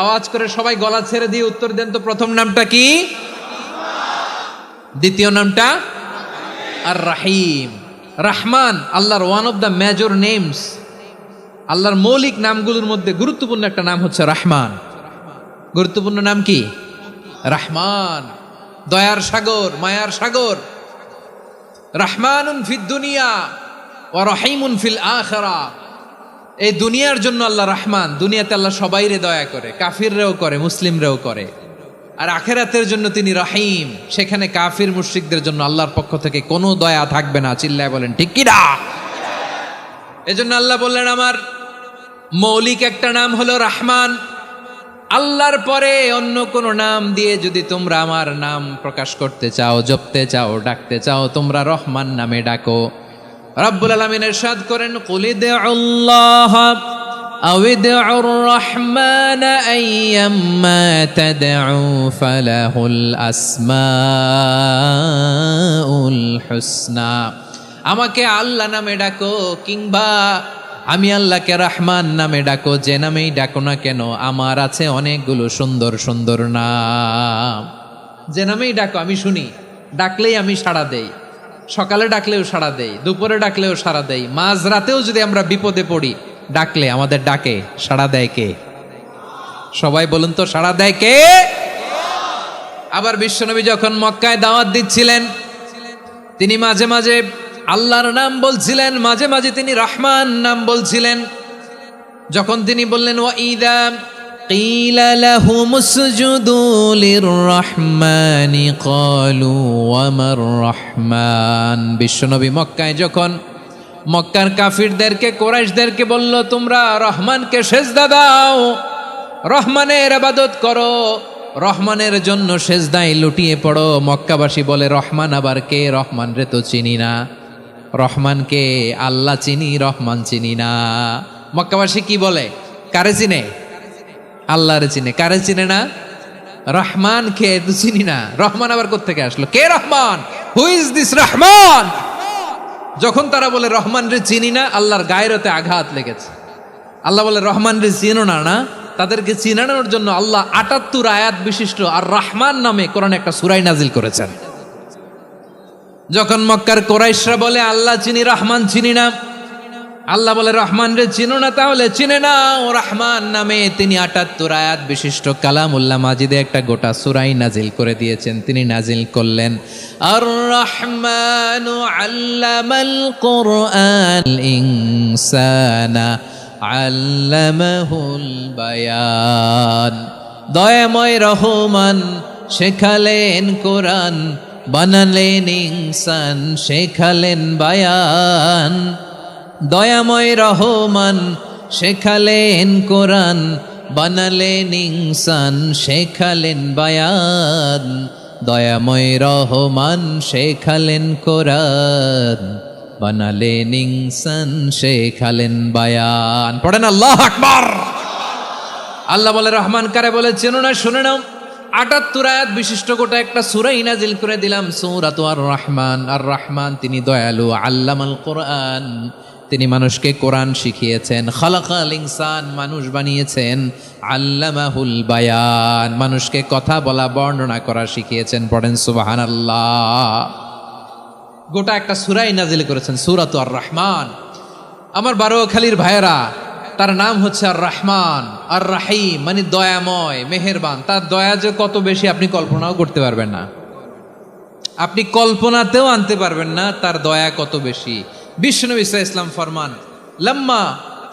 S2: আওয়াজ করে সবাই গলা ছেড়ে দিয়ে উত্তর দেন তো, প্রথম নামটা কি? দ্বিতীয় নামটা? আর রহিম। রহমান আল্লাহর one of the major names, আল্লাহর মৌলিক নামগুলোর মধ্যে গুরুত্বপূর্ণ একটা নাম হচ্ছে রহমান। গুরুত্বপূর্ণ নাম কি? রহমান, দয়ার সাগর, মায়ার সাগর। রহমানুন ফিদ দুনিয়া ওয়া রহিমুন ফিল আখিরা। এই দুনিয়ার জন্য আল্লাহ রহমান, দুনিয়াতে আল্লাহ সবাইরে দয়া করে, কাফিররেও করে, মুসলিমরেও করে। আর আখিরাতের জন্য তিনি রহিম, সেখানে কাফির মুশরিকদের জন্য আল্লাহর পক্ষ থেকে কোনো দয়া থাকবে না। চিল্লায় বলেন ঠিক কি না? এজন্য আল্লাহ বললেন আমার মৌলিক একটা নাম হলো রহমান। আল্লাহর পরে অন্য কোনো নাম দিয়ে যদি তোমরা আমার নাম প্রকাশ করতে চাও, জপতে চাও, ডাকতে চাও, তোমরা রহমান নামে ডাকো। রব্বুল আলামিন ইরশাদ করেন, কুলিদুল্লাহ আউইদুর রহমান আইয়াম্মা তাদউ ফালাহুল আসমাউল হুসনা। আমাকে আল্লাহ নামে ডাকো কিংবা আমি আল্লাহকে রহমান নামে ডাকো, যে নামেই ডাকো না কেন আমার আছে অনেকগুলো সুন্দর সুন্দর নাম। যে নামেই ডাকো আমি শুনি, ডাকলেই আমি সাড়া দেই। সকালে ডাকলেও সাড়া দেই, দুপুরে ডাকলেও সাড়া দেই, মাঝরাতেও যদি আমরা বিপদে পড়ি ডাকলে আমাদের ডাকে সাড়া দেয় কে? সবাই বলুন তো, সাড়া দেয় কে? আবার বিশ্বনবী যখন মক্কায় দাওয়াত দিচ্ছিলেন তিনি মাঝে মাঝে আল্লাহর নাম বলছিলেন, মাঝে মাঝে তিনি রহমান নাম বলছিলেন। যখন তিনি বললেন ওয়াইদা কিলা লাহুমুসজুদু লিররহমানি ক্বালু ওয়ামার রহমান। বিশ্বনবী মক্কায় যখন মক্কার কাফিরদেরকে, কুরাইশদেরকে বলল তোমরা রহমানকে সেজদা দাও, রহমানের ইবাদত করো, রহমানের জন্য সেজদায় লুটিয়ে পড়ো। মক্কাবাসী বলে রহমান আবার কে? রহমান রে তো চিনি না। রহমানকে আল্লাহ চিনি, রহমান চিনি না। মক্কাবাসী কি বলে? কারে চিনে? আল্লাহরে চিনে। কারে চিনে না? রহমান কে তো চিনি না। রহমান আবার কোত্থেকে আসলো? কে Rahman? Who is this Rahman? যখন তারা বলে রহমান রে চিনি না, আল্লাহর গায়রতে আঘাত লেগেছে। আল্লাহ বলে রহমান রে চিনো না, না তাদেরকে চিনানোর জন্য আল্লাহ ৭৮ আয়াত বিশিষ্ট আর রহমান নামে কোরআনে একটা সূরা নাজিল করেছেন। যখন মক্কার কুরাইশরা বলে আল্লাহ চিনি, রহমান চিনি না, আল্লাহ বলে রহমান রে চিনো না, তাহলে চিনে না ও রহমান নামে তিনি ৭৮ আয়াত বিশিষ্ট কালামুল্লাহ মাজিদে একটা গোটা সূরা নাজিল করে দিয়েছেন। তিনি নাজিল করলেন আর রহমানু আল্লামাল কুরআন ইনসানা আল্লামাহুল বায়ান। দয়াময় রহমান শেখালেন কোরআন, বানালেন ইনসান, শেখালেন বায়ান। দয়াময় রহমান শেখালেন কোরআন, বানালেন ইনসান, শেখালেন বায়ান। দয়াময় রহমান শেখালেন কোরআন, বানালেন ইনসান, শেখালেন বায়ান। পড়েন আল্লাহু আকবার। আল্লাহ বলে রহমান কারে বলে চেনো না? শুনে নাও, ৭৮ আয়াত বিশিষ্ট গোটা একটা সূরা নাজিল করে দিলাম, সূরাতু আর রহমান। আর রহমান তিনি দয়ালু, আল্লামাল কোরআন তিনি মানুষকে কোরআন শিখিয়েছেন, খালাকাল ইনসান মানুষ বানিয়েছেন, আল্লামাহুল বায়ান মানুষকে কথা বলা, বর্ণনা করা শিখিয়েছেন। পড়েন সুবহানাল্লাহ। গোটা একটা সূরাই নাজিল করেছেন, সূরাতু আর রহমান। আমার বারোয়াখালীর ভাইয়েরা, তার নাম হচ্ছে আর রহমান, আর রাহিম মানে দয়াময়, মেহেরবান। তার দয়া যে কত বেশি আপনি কল্পনাও করতে পারবেন না, আপনি কল্পনাতেও আনতে পারবেন না তার দয়া কত বেশি। বিশ্বনবী সাল্লাল্লাহু আলাইহি ওয়াসাল্লাম ফরমান, লাম্মা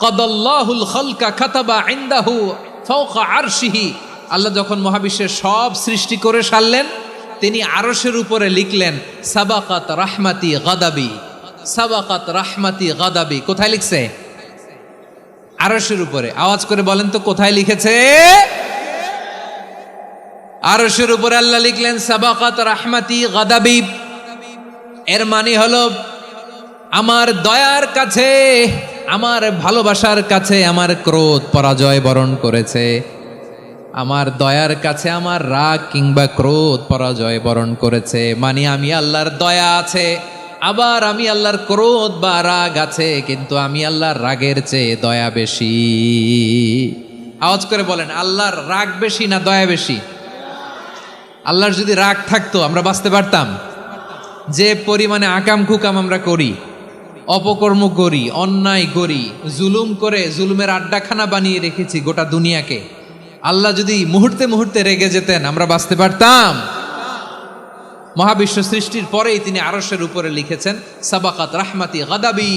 S2: কাদাল্লাহুল খালকা কাতাবা ইনদাহু ফাওকা আরশিহি। আল্লাহ যখন মহাবিশ্বের সব সৃষ্টি করে সারলেন, তিনি আরশের উপরে লিখলেন সাবাকাত রাহমাতি গাদাবি, সাবাকাত রাহমাতি গাদাবি। কোথায় লিখছে? আরশের উপরে। আওয়াজ করে বলেন তো কোথায় লিখেছে? আরশের উপরে আল্লাহ লিখলেন সাবাকাত রাহমাতি গাদাবি। এর মানে হলো আমার দয়ার কাছে, আমার ভালোবাসার কাছে আমার ক্রোধ পরাজয় বরণ করেছে, আমার দয়ার কাছে আমার রাগ কিংবা ক্রোধ পরাজয় বরণ করেছে। মানে আমি আল্লাহর দয়া আছে, আবার আমি আল্লাহর ক্রোধ বা রাগ আছে, কিন্তু আমি আল্লাহর রাগের চেয়ে দয়া বেশি। আওয়াজ করে বলেন, আল্লাহর রাগ বেশি না দয়া বেশি? আল্লাহর যদি রাগ থাকতো আমরা বাঁচতে পারতাম? যে পরিমাণে আকাম কুকাম আমরা করি, অপকর্ম করি, অন্যায় করি, জুলুম করে জুলুমের আড্ডাখানা বানিয়ে রেখেছি গোটা দুনিয়াকে, আল্লাহ যদি মুহূর্তে মুহূর্তে রেগে যেতেন আমরা বাঁচতে পারতাম? মহাবিশ্ব সৃষ্টির পরেই তিনি আরশের উপরে লিখেছেন সাবাকাত রাহমাতি গাদাবি,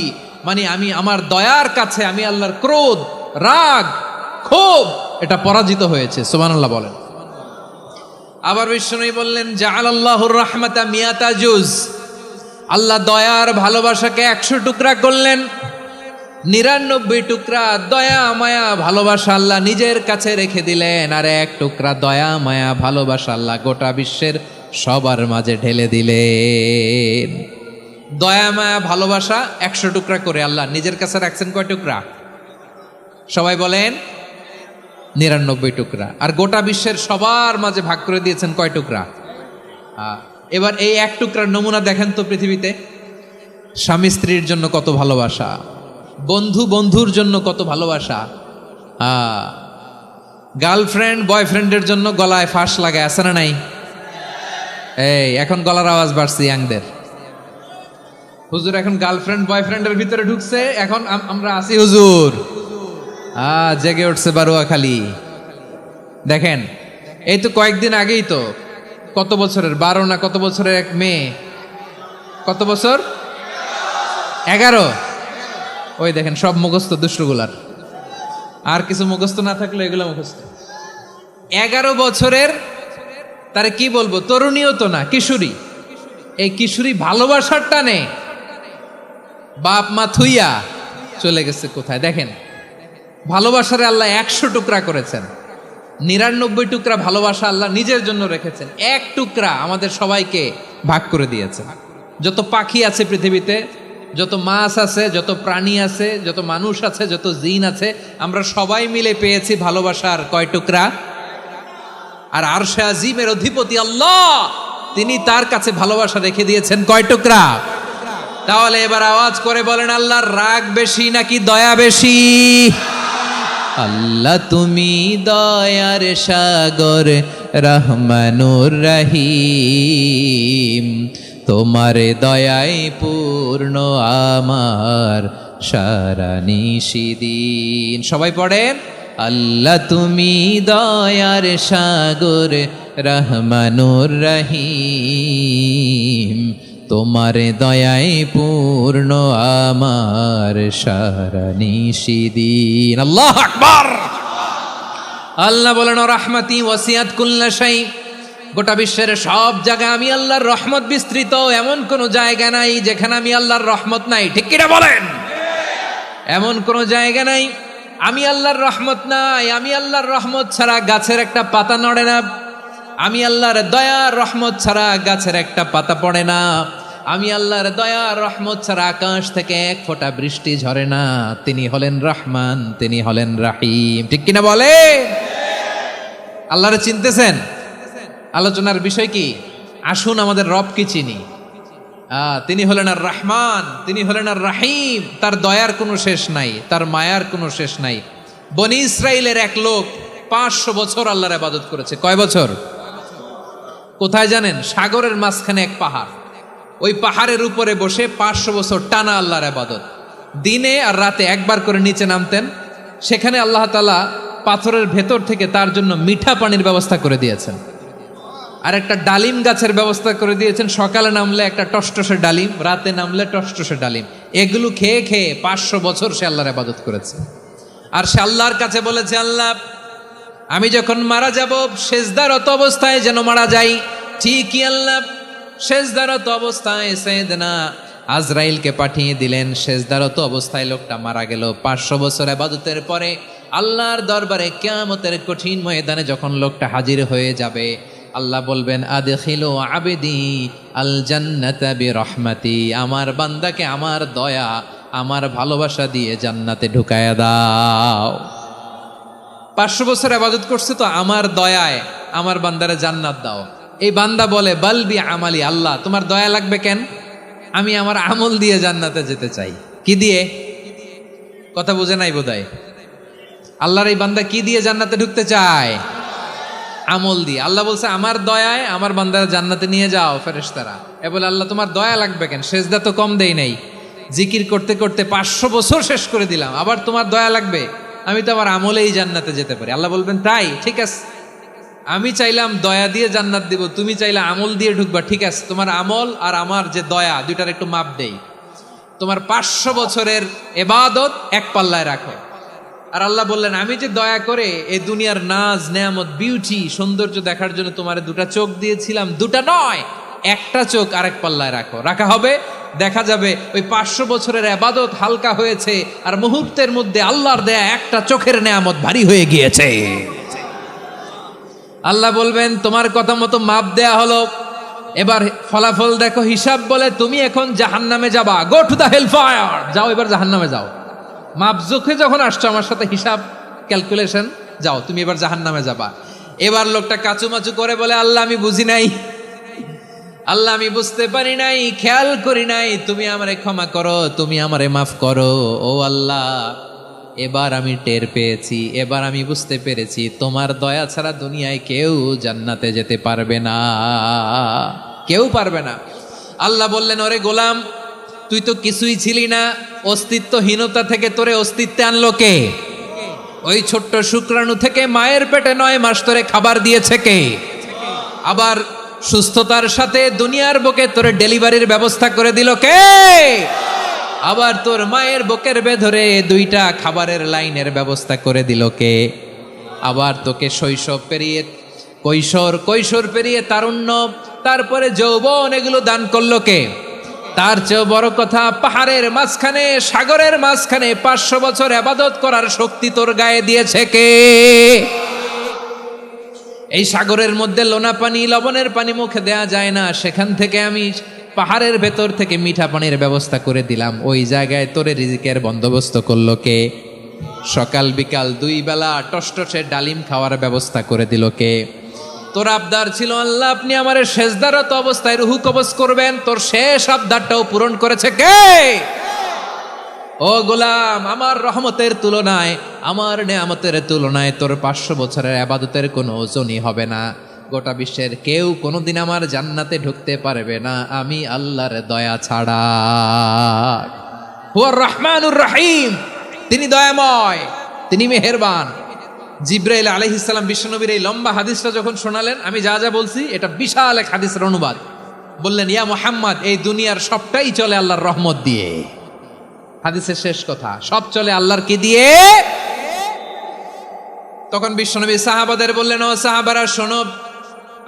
S2: মানে আমি আমার দয়ার কাছে আমি আল্লাহর ক্রোধ, রাগ, ক্ষোভ এটা পরাজিত হয়েছে। সুবহানাল্লাহ বলেন। আবার বিষ্ণু বললেন জাআলাল্লাহুর রাহমাতা মিয়াতা জুজ, আল্লাহ দয়ার ভালোবাসাকে 100 টুকরা করলেন। 99 টুকরা দয়া মায়া ভালোবাসা আল্লাহ নিজের কাছে রেখে দিলেন, আর এক টুকরা দয়া মায়া ভালোবাসা আল্লাহ গোটা বিশ্বের সবার মাঝে ঢেলে দিলেন। দয়া মায়া ভালোবাসা 100 টুকরা করে আল্লাহ নিজের কাছে রাখছেন কয় টুকরা? সবাই বলেন 99 টুকরা। আর গোটা বিশ্বের সবার মাঝে ভাগ করে দিয়েছেন কয় টুকরা? এবার এই এক টুকরার নমুনা দেখেন তো পৃথিবীতে। স্বামী স্ত্রীর জন্য কত ভালোবাসা, বন্ধু বন্ধুর জন্য কত ভালোবাসা, গার্লফ্রেন্ড বয়ফ্রেন্ডের জন্য গলায় ফাঁস লাগায়, আছে না নাই? এই এখন গলার আওয়াজ বাড়ছে ইয়াংদের। হুজুর এখন গার্লফ্রেন্ড বয়ফ্রেন্ডের ভিতরে ঢুকছে, এখন আমরা আছি হুজুর। জেগে উঠছে বারুয়াখালী। দেখেন এই তো কয়েকদিন আগেই তো, কত বছরের 12 না কত বছরের এক মেয়ে, কত বছর? 11। ওই দেখেন সব মুখস্থ দুষ্টগুলার, আর কিছু মুখস্থ না থাকলে এগুলো মুখস্থ। 11 বছরের, তারে কি বলবো, তরুণীও তো না, কিশোরী। এই কিশোরী ভালোবাসার টানে বাপ মা থুইয়া চলে গেছে কোথায়? দেখেন ভালোবাসারে আল্লাহ 100 টুকরা করেছেন, 99 টুকরা ভালোবাসা আল্লাহ নিজের জন্য রেখেছেন, এক টুকরা আমাদের সবাইকে ভাগ করে দিয়েছেন। যত পাখি আছে পৃথিবীতে, যত মাছ আছে, যত প্রাণী আছে, যত মানুষ আছে, যত জিন আছে, আমরা সবাই মিলে পেয়েছি ভালোবাসার কয় টুকরা? আর আরশে আজিমের অধিপতি আল্লাহ, তিনি তার কাছে ভালোবাসা রেখে দিয়েছেন কয় টুকরা? তাহলে এবার আওয়াজ করে বলেন, আল্লাহর রাগ বেশি নাকি দয়া বেশি? আল্লাহ তুমি দয়ার সাগর রহমানুর রহিম, তোমার দয়ায় পূর্ণ আমার সারা নিশিদিন। সবাই পড়েন, আল্লাহ তুমি দয়ার সাগর রহমানুর রহিম, তোমার দয়ায় পূর্ণ আমার সারা নিশিদিন। আল্লাহু আকবার। আল্লাহ বলেন, রাহমাতি ওয়াসিয়াত কুল্লা শাই, গোটা বিশ্বের সব জায়গায় আমি আল্লাহর রহমত বিস্তৃত, এমন কোন জায়গা নাই যেখানে আমি আল্লাহর রহমত নাই। ঠিক কিনা বলেন? এমন কোন জায়গা নাই আমি আল্লাহর রহমত নাই। আমি আল্লাহর রহমত ছাড়া গাছের একটা পাতা নড়ে না, আমি আল্লাহর দয়ার রহমত ছাড়া গাছের একটা পাতা পড়ে না, আমি আল্লাহর দয়ার রহমত ছাড়া আকাশ থেকে এক ফোঁটা বৃষ্টি ঝরে না। তিনি হলেন রহমান, তিনি হলেন রাহিম। ঠিক কিনা বলে? আল্লাহরে চিনতেছেন? আলোচনার বিষয় কি? আসুন আমাদের রব কি চিনি। তিনি হলেন আর রহমান, তিনি হলেন আর রাহিম। তার দয়ার কোনো শেষ নাই, তার মায়ার কোনো শেষ নাই। বনি ইসরাইলের এক লোক 500 বছর আল্লাহর ইবাদত করেছে। কয় বছর? কোথায় জানেন? সাগরের মাঝখানে এক পাহাড়, ওই পাহাড়ের উপরে বসে 500 বছর টানা আল্লাহর ইবাদত। দিনে আর রাতে একবার করে নিচে নামতেন। সেখানে আল্লাহ তাআলা পাথরের ভেতর থেকে তার জন্য মিঠা পানির ব্যবস্থা করে দিয়েছেন, আর একটা ডালিম গাছের ব্যবস্থা করে দিয়েছেন। সকালে নামলে একটা টসটসে ডালিম, রাতে নামলে টসটসে ডালিম। এগুলো খেয়ে খেয়ে 500 বছর সে আল্লাহর ইবাদত করেছে। আর সে আল্লাহর কাছে বলেছে, আল্লাহ আমি যখন মারা যাব সেজদারত অবস্থায় যেন মারা যাই। ঠিকই আল্লাহ সেজদারত অবস্থায় সাইয়েদনা আজরাইলকে পাঠিয়ে দিলেন। সেজদারত অবস্থায় লোকটা মারা গেল। 500 বছর ইবাদতের পরে আল্লাহর দরবারে কিয়ামতের কঠিন ময়দানে যখন লোকটা হাজির হয়ে যাবে, আল্লাহ বলবেন, আদখিলু আবদি আল জান্নাতা বিরহমাতি, আমার বান্দাকে আমার দয়া আমার ভালোবাসা দিয়ে জান্নাতে ঢুকায়া দাও। 500 বছর ইবাদত করছে তো আমার দয়ায় আমার বান্দারে জান্নাত দাও। এই বান্দা বলে, বালবি আমালি, আল্লাহ তোমার দয়া লাগবে কেন? আমি আমার আমল দিয়ে জান্নাতে যেতে চাই। কি দিয়ে? কথা বুঝে নাই বোধহয়। আল্লাহর এই বান্দা কি দিয়ে জান্নাতে ঢুকতে চায়? আমল দিয়ে। আল্লাহ বলছে, আমার দয়ায় আমার বান্দারা জান্নাতে নিয়ে যাও ফেরেশতারা। এ বলে, আল্লাহ তোমার দয়া লাগবে কেন? সেজদা তো কম দেই নাই, জিকির করতে করতে 500 বছর শেষ করে দিলাম, আবার তোমার দয়া লাগবে? আমি তো আমার আমলেই জান্নাতে যেতে পারি। আল্লাহ বলবেন, তাই ঠিক আছে, আমি চাইলাম দয়া দিয়ে জান্নাত দিব, তুমি চাইলে আমল দিয়ে ঢুকবা, ঠিক আছে, তোমার আমল আর আমার যে দয়া দুইটার একটু মাপ দেই। তোমার 500 বছরের ইবাদত এক পাল্লায় রাখো। আর আল্লাহ বললেন, আমি যে দয়া করে এই দুনিয়ার নাজ নেয়ামত বিউটি সৌন্দর্য দেখার জন্য তোমার 2টা চোখ দিয়েছিলাম, 2টা নয়, একটা চোখ আরেক পাল্লায় রাখো। রাখা হবে? দেখা যাবে ওই 500 বছরের ইবাদত হালকা হয়েছে আর মুহূর্তের মধ্যে আল্লাহর দেয়া একটা চোখের নেয়ামত ভারী হয়ে গিয়েছে। আল্লাহ বলবেন তোমার কথা মতো মাপ দেয়া হলো, এবার ফলাফল দেখো, হিসাব বলে তুমি এখন জাহান্নামে যাবা, go to the hell fire, যাও এবার জাহান্নামে যাও। মাপ জোখে যখন আসছো আমার সাথে হিসাব ক্যালকুলেশন, যাও তুমি এবার জাহান্নামে যাবা। এবার লোকটা কাচুমাচু করে বলে আল্লাহ আমি বুঝি নাই, আল্লাহ আমি বুঝতে পারি নাই, খেয়াল করি নাই, তুমি আমারে ক্ষমা করো, তুমি আমারে মাফ করো। ও আল্লাহ এবার আমি টের পেয়েছি, এবার আমি বুঝতে পেরেছি তোমার দয়া ছাড়া দুনিয়ায় কেউ জান্নাতে যেতে পারবে না, কেউ পারবে না। আল্লাহ বললেন ওরে গোলাম তুই তো কিছুই ছিলি না, অস্তিত্বহীনতা থেকে তোরে অস্তিত্বে আনলো কে? ওই ছোট্ট শুক্রাণু থেকে মায়ের পেটে 9 মাস ধরে খাবার দিয়েছে কে? আবার সুস্থতার সাথে দুনিয়ার বুকে তোরে ডেলিভারির ব্যবস্থা করে দিল কে? আবার তোর মায়ের বুকের ভেতরে 2টা খাবারের লাইনের ব্যবস্থা করে দিল কে? আবার তোকে শৈশব পেরিয়ে কৈশোর পেরিয়ে তারুণ্য, তারপরে যৌবন, এগুলো দান করলো কে? তার চেয়েও বড় কথা, পাহাড়ের মাঝখানে সাগরের মাঝখানে 500 বছর ইবাদত করার শক্তি তোর গায়ে দিয়েছে কে? এই সাগরের মধ্যে লোনা পানি, লবণের পানি মুখে দেয়া যায় না, সেখান থেকে আমি পাহাড়ের ভেতর থেকে মিঠা পানির ব্যবস্থা করে দিলাম, ওই জায়গায় তোরে রিজিকের বন্দোবস্ত করলো কে? সকাল বিকাল 2 বেলা টসটসে ডালিম খাওয়ার ব্যবস্থা করে দিল কে? তোর আবদার ছিল আল্লাহ আপনি আমার সেজদারত অবস্থায় রুহু কবজ করবেন, তোর শেষ আবদারটাও পূরণ করেছে কে? ও গোলাম আমার রহমতের তুলনায়, আমার নেয়ামতের তুলনায় তোর 500 বছরের ইবাদতের কোনো ওজনই হবে না। গোটা বিশ্বের কেউ কোনোদিন আমার জান্নাতে ঢুকতে পারবে না আমি আল্লাহর দয়া ছাড়া। হুয়ার রহমানুর রহিম, তিনি দয়াময়, তিনি মেহেরবান। জিব্রাইল আলাইহিস সালাম বিশ্বনবীর এই লম্বা হাদিসটা যখন শোনালেন, আমি যা যা বলছি এটা বিশাল এক হাদিসের অনুবাদ, বললেন ইয়া মুহাম্মদ এই দুনিয়ার সবটাই চলে আল্লাহর রহমত দিয়ে। হাদিসের শেষ কথা, সব চলে আল্লাহর কি দিয়ে? তখন বিশ্বনবী সাহাবাদের বললেন ও সাহাবারা শোনো,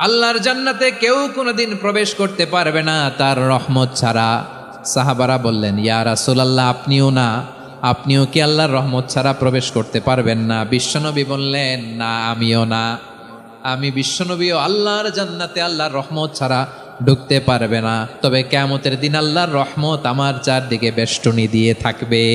S2: আল্লাহর জান্নাতে কেউ কোনোদিন প্রবেশ করতে পারবে না তার রহমত ছাড়া। সাহাবারা বললেন ইয়া রাসূলুল্লাহ আপনিও না, আপনিও কি আল্লাহর রহমত ছাড়া প্রবেশ করতে পারবেন না? বিশ্বনবী বললেন না আমিও না, আমি বিশ্বনবীও আল্লাহর জান্নাতে আল্লাহর রহমত ছাড়া ঢুকতে পারবে না, তবে কিয়ামতের দিন আল্লাহর রহমত আমার চারদিকে বেষ্টনী দিয়ে থাকবে।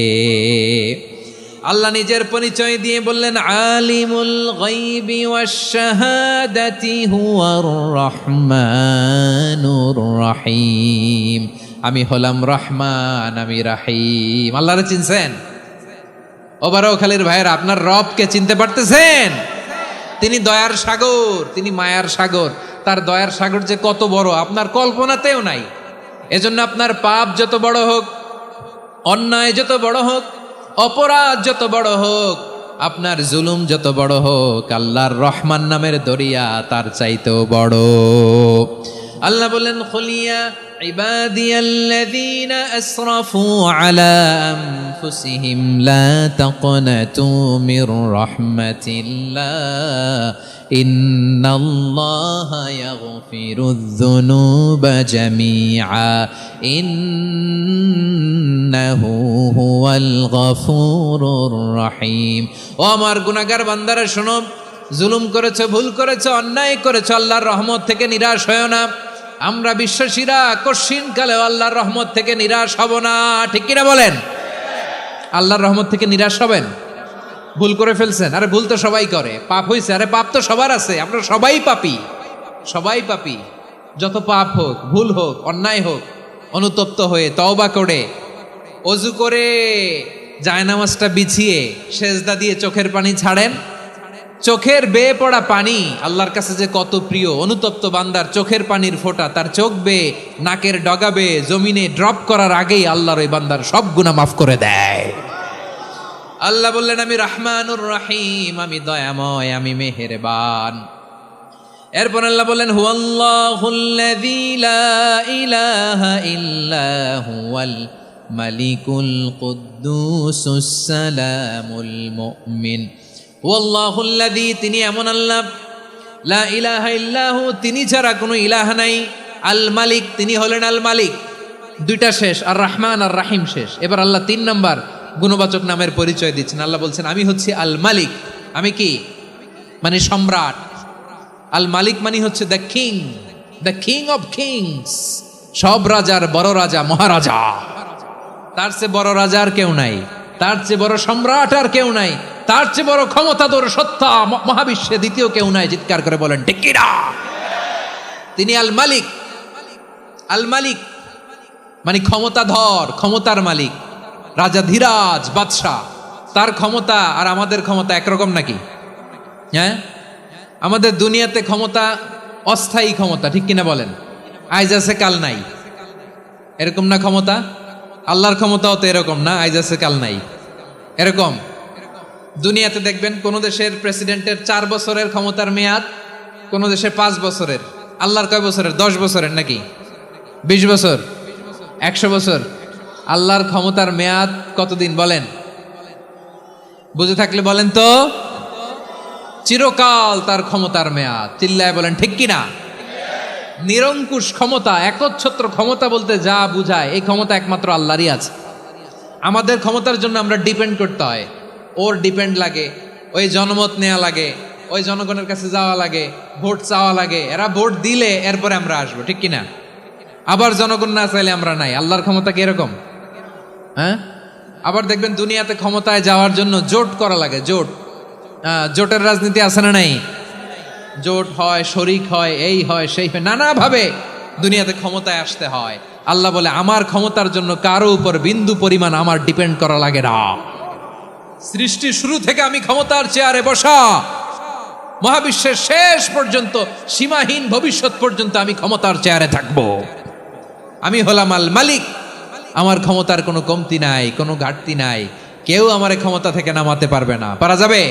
S2: আল্লাহ নিজের পরিচয় দিয়ে বললেন আলিমুল গায়বি ওয়াশ শাহাদাতি হুয়ার রহমানুর রহিম, আমি হলাম রহমান, আমি রাহিম। আল্লাহরে চিনছেন? ওবারখালীর ভাইয়েরা আপনার রবকে চিনতে পারতেছেন? তিনি দয়ার সাগর, তিনি মায়ার সাগর, তার দয়ার সাগর যে কত বড় আপনার কল্পনাতেও নাই। এজন্য আপনার পাপ যত বড় হোক, অন্যায় যত বড় হোক, অপরাধ যত বড় হোক, আপনার জুলুম যত বড় হোক, আল্লাহর রহমান নামের দরিয়া তার চাইতেও বড়। আল্লাহ বলেন খুলিয়া ইবাদিয়াল্লাযীনা আসরাফু আলা আনফুসিহিম লা তাকনাতু মির রাহমাতিল্লাহ ইন্নাল্লাহা ইয়াগফিরুয যুনুবা জামিআ ইন্নাহু হুয়াল গফুরুর রহিম। ও আমার গুনাহগার বান্দারা শোনো, জুলুম করেছো, ভুল করেছো, অন্যায় করেছো, আল্লাহর রহমত থেকে নিরাশ হয়ো না। আমরা বিশ্বাসীরা কঠিন কালেও আল্লাহর রহমত থেকে নিরাশ হব না, ঠিক কিনা বলেন? আল্লাহর রহমত থেকে নিরাশ হবেন? ভুল করে ফেলছেন, আরে ভুল তো সবাই করে, পাপ হয়েছে, আরে পাপ তো সবার আছে, আপনারা সবাই পাপী, সবাই পাপী। যত পাপ হোক, ভুল হোক, অন্যায় হোক, অনুতপ্ত হয়ে তওবা করে ওযু করে জায়নামাজটা বিছিয়ে সেজদা দিয়ে চোখের পানি ছাড়েন। চোখের বেয়ে পড়া পানি আল্লাহর কাছে যে কত প্রিয়। অনুতপ্ত বান্দার চোখের পানির ফোঁটা তার চোখ বেয়ে, নাকের ডগা বেয়ে জমিনে ড্রপ করার আগেই আল্লাহর ওই বান্দার সব গুনাহ মাফ করে দেয়। আল্লাহ বললেন আমি রহমানুর রহিম, আমি দয়াময়, আমি মেহেরবান। এরপর আল্লাহ বললেন হুয়াল্লাহুল্লাযী লা ইলাহা ইল্লা হুয়াল মালিকুল কুদ্দুসুস সালামুল মুমিন। হুয়াল্লাহুল্লাযী, তিনি এমন আল্লাহ, লা ইলাহা ইল্লাহু, তিনি ছাড়া কোনো ইলাহ নাই, আল মালিক, তিনি হলেন আল মালিক। দুইটা শেষ, আর রহমান আর রাহিম শেষ। এবার আল্লাহ 3 নাম্বার গুণবাচক নামের পরিচয় দিচ্ছেন। আল্লাহ বলছেন আমি হচ্ছি আল মালিক। আমি কি? মানে সম্রাট। আল মালিক মানে হচ্ছে দ্য কিং অফ কিংস, সব রাজার বড় রাজা, মহারাজা। তার চেয়ে বড় রাজা আর কেউ নাই, তার চেয়ে বড় সম্রাট আর কেউ নাই, তার চেয়ে বড় ক্ষমতাধর সত্তা মহাবিশ্বে দ্বিতীয় কেউ নাই। চিৎকার করে বলেন ঠিক কিনা? তিনি আল মালিক। আল মালিক মানে ক্ষমতাধর, ক্ষমতার মালিক, রাজা ধীরাজ বাদশাহ। তার ক্ষমতা আর আমাদের ক্ষমতা একরকম নাকি? হ্যাঁ, আমাদের দুনিয়াতে ক্ষমতা অস্থায়ী ক্ষমতা, ঠিক কিনা বলেন? আইজ আছে কাল নাই, এরকম না ক্ষমতা? আল্লাহর ক্ষমতাও তো এরকম না, আইজ আছে কাল নাই এরকম। দুনিয়াতে দেখবেন কোন দেশের প্রেসিডেন্টের 4 বছরের ক্ষমতার মেয়াদ, কোন দেশের 5 বছরের। আল্লাহর কয় বছরের? 10 বছরের নাকি 20 বছর, 100 বছর। আল্লাহর ক্ষমতার মেয়াদ কতদিন বলেন? বুঝে থাকলে বলেন তো। চিরকাল তার ক্ষমতার মেয়াদ। চিল্লায় বলেন ঠিক কিনা? নিরঙ্কুশ ক্ষমতা, একচ্ছত্র ক্ষমতা বলতে যা বুঝায়, এই ক্ষমতা একমাত্র আল্লাহরই আছে। আমাদের ক্ষমতার জন্য আমরা ডিপেন্ড করতে হয়, ওর ডিপেন্ড লাগে, ওই জনমত নেওয়া লাগে, ওই জনগণের কাছে যাওয়া লাগে, ভোট চাওয়া লাগে, এরা ভোট দিলে এরপরে আমরা আসবো, ঠিক কিনা? আবার জনগণ না চাইলে আমরা নাই। আল্লাহর ক্ষমতা কি এরকম? হ্যাঁ, আবার দেখবেন দুনিয়াতে ক্ষমতায় যাওয়ার জন্য জোট করা লাগে। জোটের রাজনীতি আছে না নাই? জোট হয়, শরিক হয়, এই হয় সেই হয়, নানাভাবে দুনিয়াতে ক্ষমতায় আসতে হয়। আল্লাহ বলে আমার ক্ষমতার জন্য কারো উপর বিন্দু পরিমাণ আমার ডিপেন্ড করা লাগে না। সৃষ্টি শুরু থেকে আমি ক্ষমতার চেয়ারে বসা, মহাবিশ্বের শেষ পর্যন্ত, সীমাহীন ভবিষ্যৎ পর্যন্ত আমি ক্ষমতার চেয়ারে থাকব। আমি হলাম আল মালিক। আমার ক্ষমতার কোনো কমতি নাই, কোনো ঘাটতি নাই। কেউ আমার ক্ষমতা থেকে নামাতে পারবে না। পারা যাবে?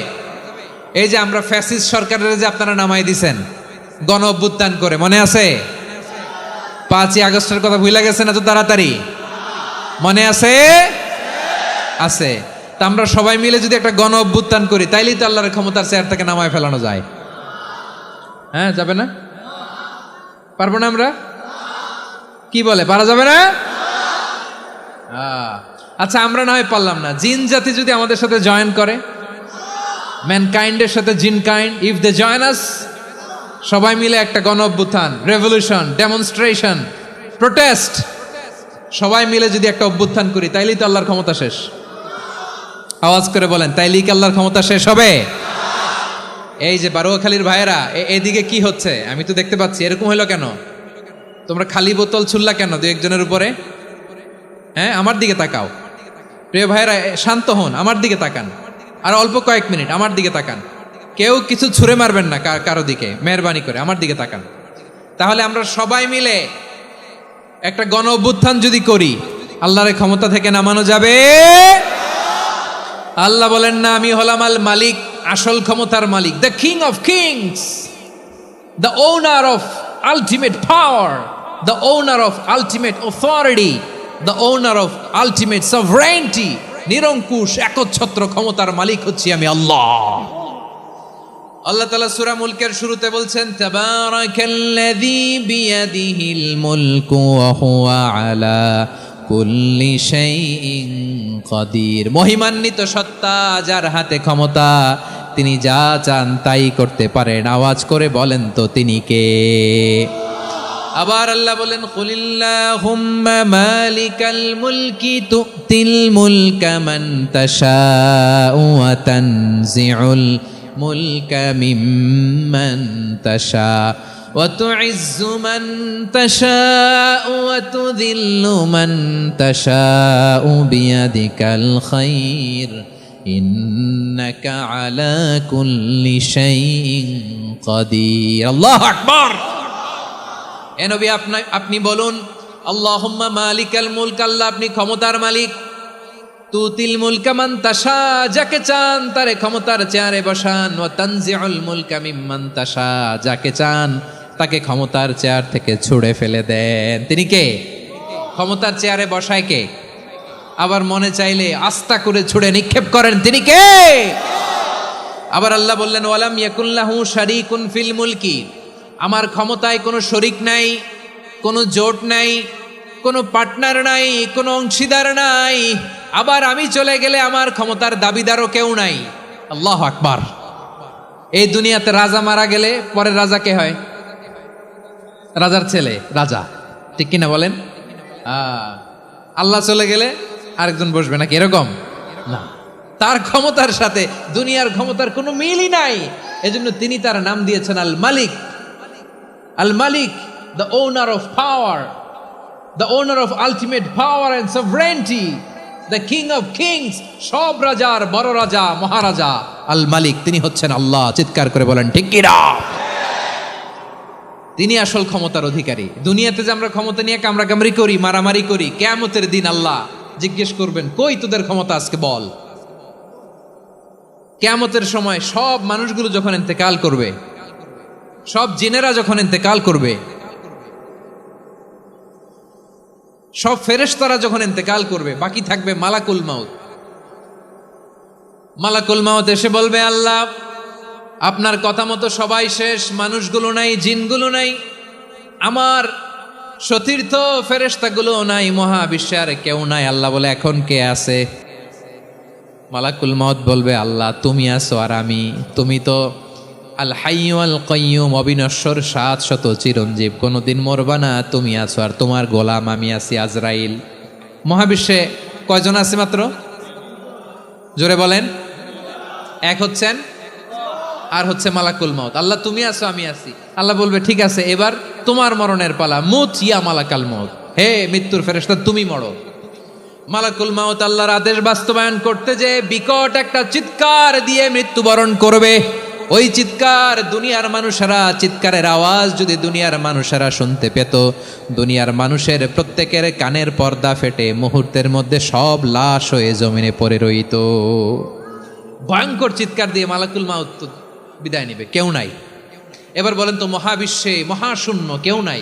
S2: এই যে আমরা ফ্যাসিস্ট সরকারের যে আপনারা নামাই দিছেন গণ অভ্যুত্থান করে, মনে আছে? 5ই আগস্টের কথা ভুলে গেছেন এত তাড়াতাড়ি? মনে আছে? আছে। তা আমরা সবাই মিলে যদি একটা গণ অভ্যুত্থান করি, তাইলেই তো আল্লাহর ক্ষমতার চেয়ার থেকে নামায় ফেলানো যায়। হ্যাঁ, যাবে না? পারবো না আমরা? কি বলে, পারা যাবে না? আচ্ছা, আমরা না হয় পারলাম না, জিন জাতি যদি আমাদের সাথে জয়েন করে, ম্যানকাইন্ডের সাথে জিনকাইন্ড, ইফ দে জয়েন আস, সবাই মিলে একটা গণ অভ্যুত্থান, রেভলিউশন, ডেমনস্ট্রেশন, প্রোটেস্ট, সবাই মিলে যদি একটা অভ্যুত্থান করি, তাইলেই তো আল্লাহর ক্ষমতা শেষ। আওয়াজ করে বলেন, তাইলেই কি আল্লাহর ক্ষমতা শেষ হবে? এই যে বারোয়াখালীর ভাইয়েরা, এদিকে কি হচ্ছে আমি তো দেখতে পাচ্ছি, এরকম হলো কেন? তোমরা খালি বোতল ছুড়লা কেন 2-1 জনের উপরে? হ্যাঁ, আমার দিকে তাকাও প্রিয় ভাইয়েরা, শান্ত হন, আমার দিকে তাকান, আর অল্প কয়েক মিনিট আমার দিকে তাকান। কেউ কিছু ছুঁড়ে মারবেন না কারো দিকে, মেহরবানি করে আমার দিকে তাকান। তাহলে আমরা সবাই মিলে একটা গণ অভ্যুত্থান যদি করি, আল্লাহর ক্ষমতা থেকে নামানো যাবে? আল্লাহ বলেন না, আমি হলাম আল মালিক, আসল ক্ষমতার মালিক, the king of kings, the owner of ultimate power, the owner of ultimate authority, the owner of ultimate sovereignty. নিরঙ্কুশ একচ্ছত্র ক্ষমতার মালিক হচ্ছি আমি আল্লাহ। আল্লাহ তাআলা সূরা মুলকের শুরুতে বলছেন, তাবারাকাল্লাযী বিয়াদিহিল মুলকু ওয়া হুয়া আলা কুল্লি শাইইন কাদির। মহিমান্বিত সত্তা, যার হাতে ক্ষমতা, তিনি যা চান তাই করতে পারেন। আওয়াজ করে বলেন তো তিনি কে? আবার আল্লাহ বলেন, কুলিল্লাহুম্মা মালিকাল মুলকি তুতিল মুলকা মান তাশাউ ওয়া তানজিউল মুলকা মিম্মান তাশা ওয়া তুইজ্জু মান তাশাউ ওয়া তুযিল্লু মান তাশাউ বিয়াদিকাল খায়র ইন্নাকা আলা কুল্লি শাইইন কাদির। আল্লাহু আকবার। এ নবী, আপনি বলুন, আল্লাহুম্মা মালিকাল মুলক, আল্লাহ আপনি ক্ষমতার মালিক, তুতিল মুলকা মান তাশা, যাকে চান তারে ক্ষমতার চেয়ারে বসান, ওয়া তানজিউল মুলকা মিম্মান তাশা, যাকে চান তাকে ক্ষমতার চেয়ার থেকে ছুঁড়ে ফেলে দেন। তিনি কে? ক্ষমতার চেয়ারে বসায় কে? আবার মনে চাইলে আস্তা করে ছুঁড়ে নিক্ষেপ করেন, তিনি কে? আবার আল্লাহ বললেন, ওয়ালাম ইয়াকুল্লাহু শারীকুন ফিল মুলকি, আমার ক্ষমতায় কোনো শরিক নাই, কোনো জোট নাই, কোনো পার্টনার নাই, কোনো অংশীদার নাই, আবার আমি চলে গেলে আমার ক্ষমতার দাবিদারও কেউ নাই। আল্লাহু আকবার। এই দুনিয়াতে রাজা মারা গেলে পরের রাজা কে হয়? রাজার ছেলে রাজা, ঠিক কিনা বলেন? আল্লাহ চলে গেলে আরেকজন বসবে নাকি এরকম না, তার ক্ষমতার সাথে দুনিয়ার ক্ষমতার কোনো মিলই নাই। এজন্য তিনি তার নাম দিয়েছেন আল মালিক। আল মালিক, the owner of power, the owner of ultimate power and sovereignty, the king of kings, সব রাজার বড় রাজা, মহারাজা আল মালিক, তিনি হচ্ছেন আল্লাহ। চিৎকার করে বলেন ঠিক কিনা? তিনি আসল ক্ষমতার অধিকারী। দুনিয়াতে যে আমরা ক্ষমতা নিয়ে কামড়াকামড়ি করি, মারামারি করি, কিয়ামতের দিন আল্লাহ জিজ্ঞেস করবেন, কই তোদের ক্ষমতা আজকে বল। কিয়ামতের সময় সব মানুষগুলো যখন ইন্তেকাল করবে, সব জিনেরা যখন ইন্তেকাল করবে, সব ফেরেশতারা যখন ইন্তেকাল করবে, বাকি থাকবে মালাকুল মাউত। মালাকুল মাউত এসে বলবে, আল্লাহ আপনার কথা মতো সবাই শেষ, মানুষগুলো নাই, জিনগুলো নাই, আমার সতীর্থ ফেরেশতাগুলো নাই, মহাবিশ্বে আর কেউ নাই। আল্লাহ বলে, এখন কে আছে? মালাকুল মাউত বলবে, আল্লাহ তুমি আছো আর আমি। তুমি তো আল হাইয়্যু আল কাইয়্যুম, অবিনশ্বর, শাশ্বত, চিরঞ্জীব, কোনোদিন মরবা না, তুমি আছো আর তোমার গোলাম আমি আছি আজরাইল। মহাবিশ্বে কয়জন আছে মাত্র? জোরে বলেন। এক হচ্ছেন আর হচ্ছে মালাকুল মাউত। আল্লাহ তুমি আছো আমি আছি। আল্লাহ বলবে, ঠিক আছে, এবার তোমার মরণের পালা, মুত ইয়া মালাকাল মাউত, হে মৃত্যুর ফেরেশতা তুমি মরো। মালাকুল মাউত আল্লাহর আদেশ বাস্তবায়ন করতে যে বিকট একটা চিৎকার দিয়ে মৃত্যুবরণ করবে। ওই চিৎকার দুনিয়ার মানুষেরা, চিৎকারের আওয়াজ যদি দুনিয়ার মানুষেরা শুনতে পেত, দুনিয়ার মানুষের প্রত্যেকের কানের পর্দা ফেটে মুহূর্তের মধ্যে সব লাশ হয়ে জমিনে পড়ে রইত। ভয়ঙ্কর চিৎকার দিয়ে মালাকুল মাউত বিদায় নিবে, কেউ নাই। এবার বলেন তো, মহাবিশ্বে মহাশূন্য, কেউ নাই,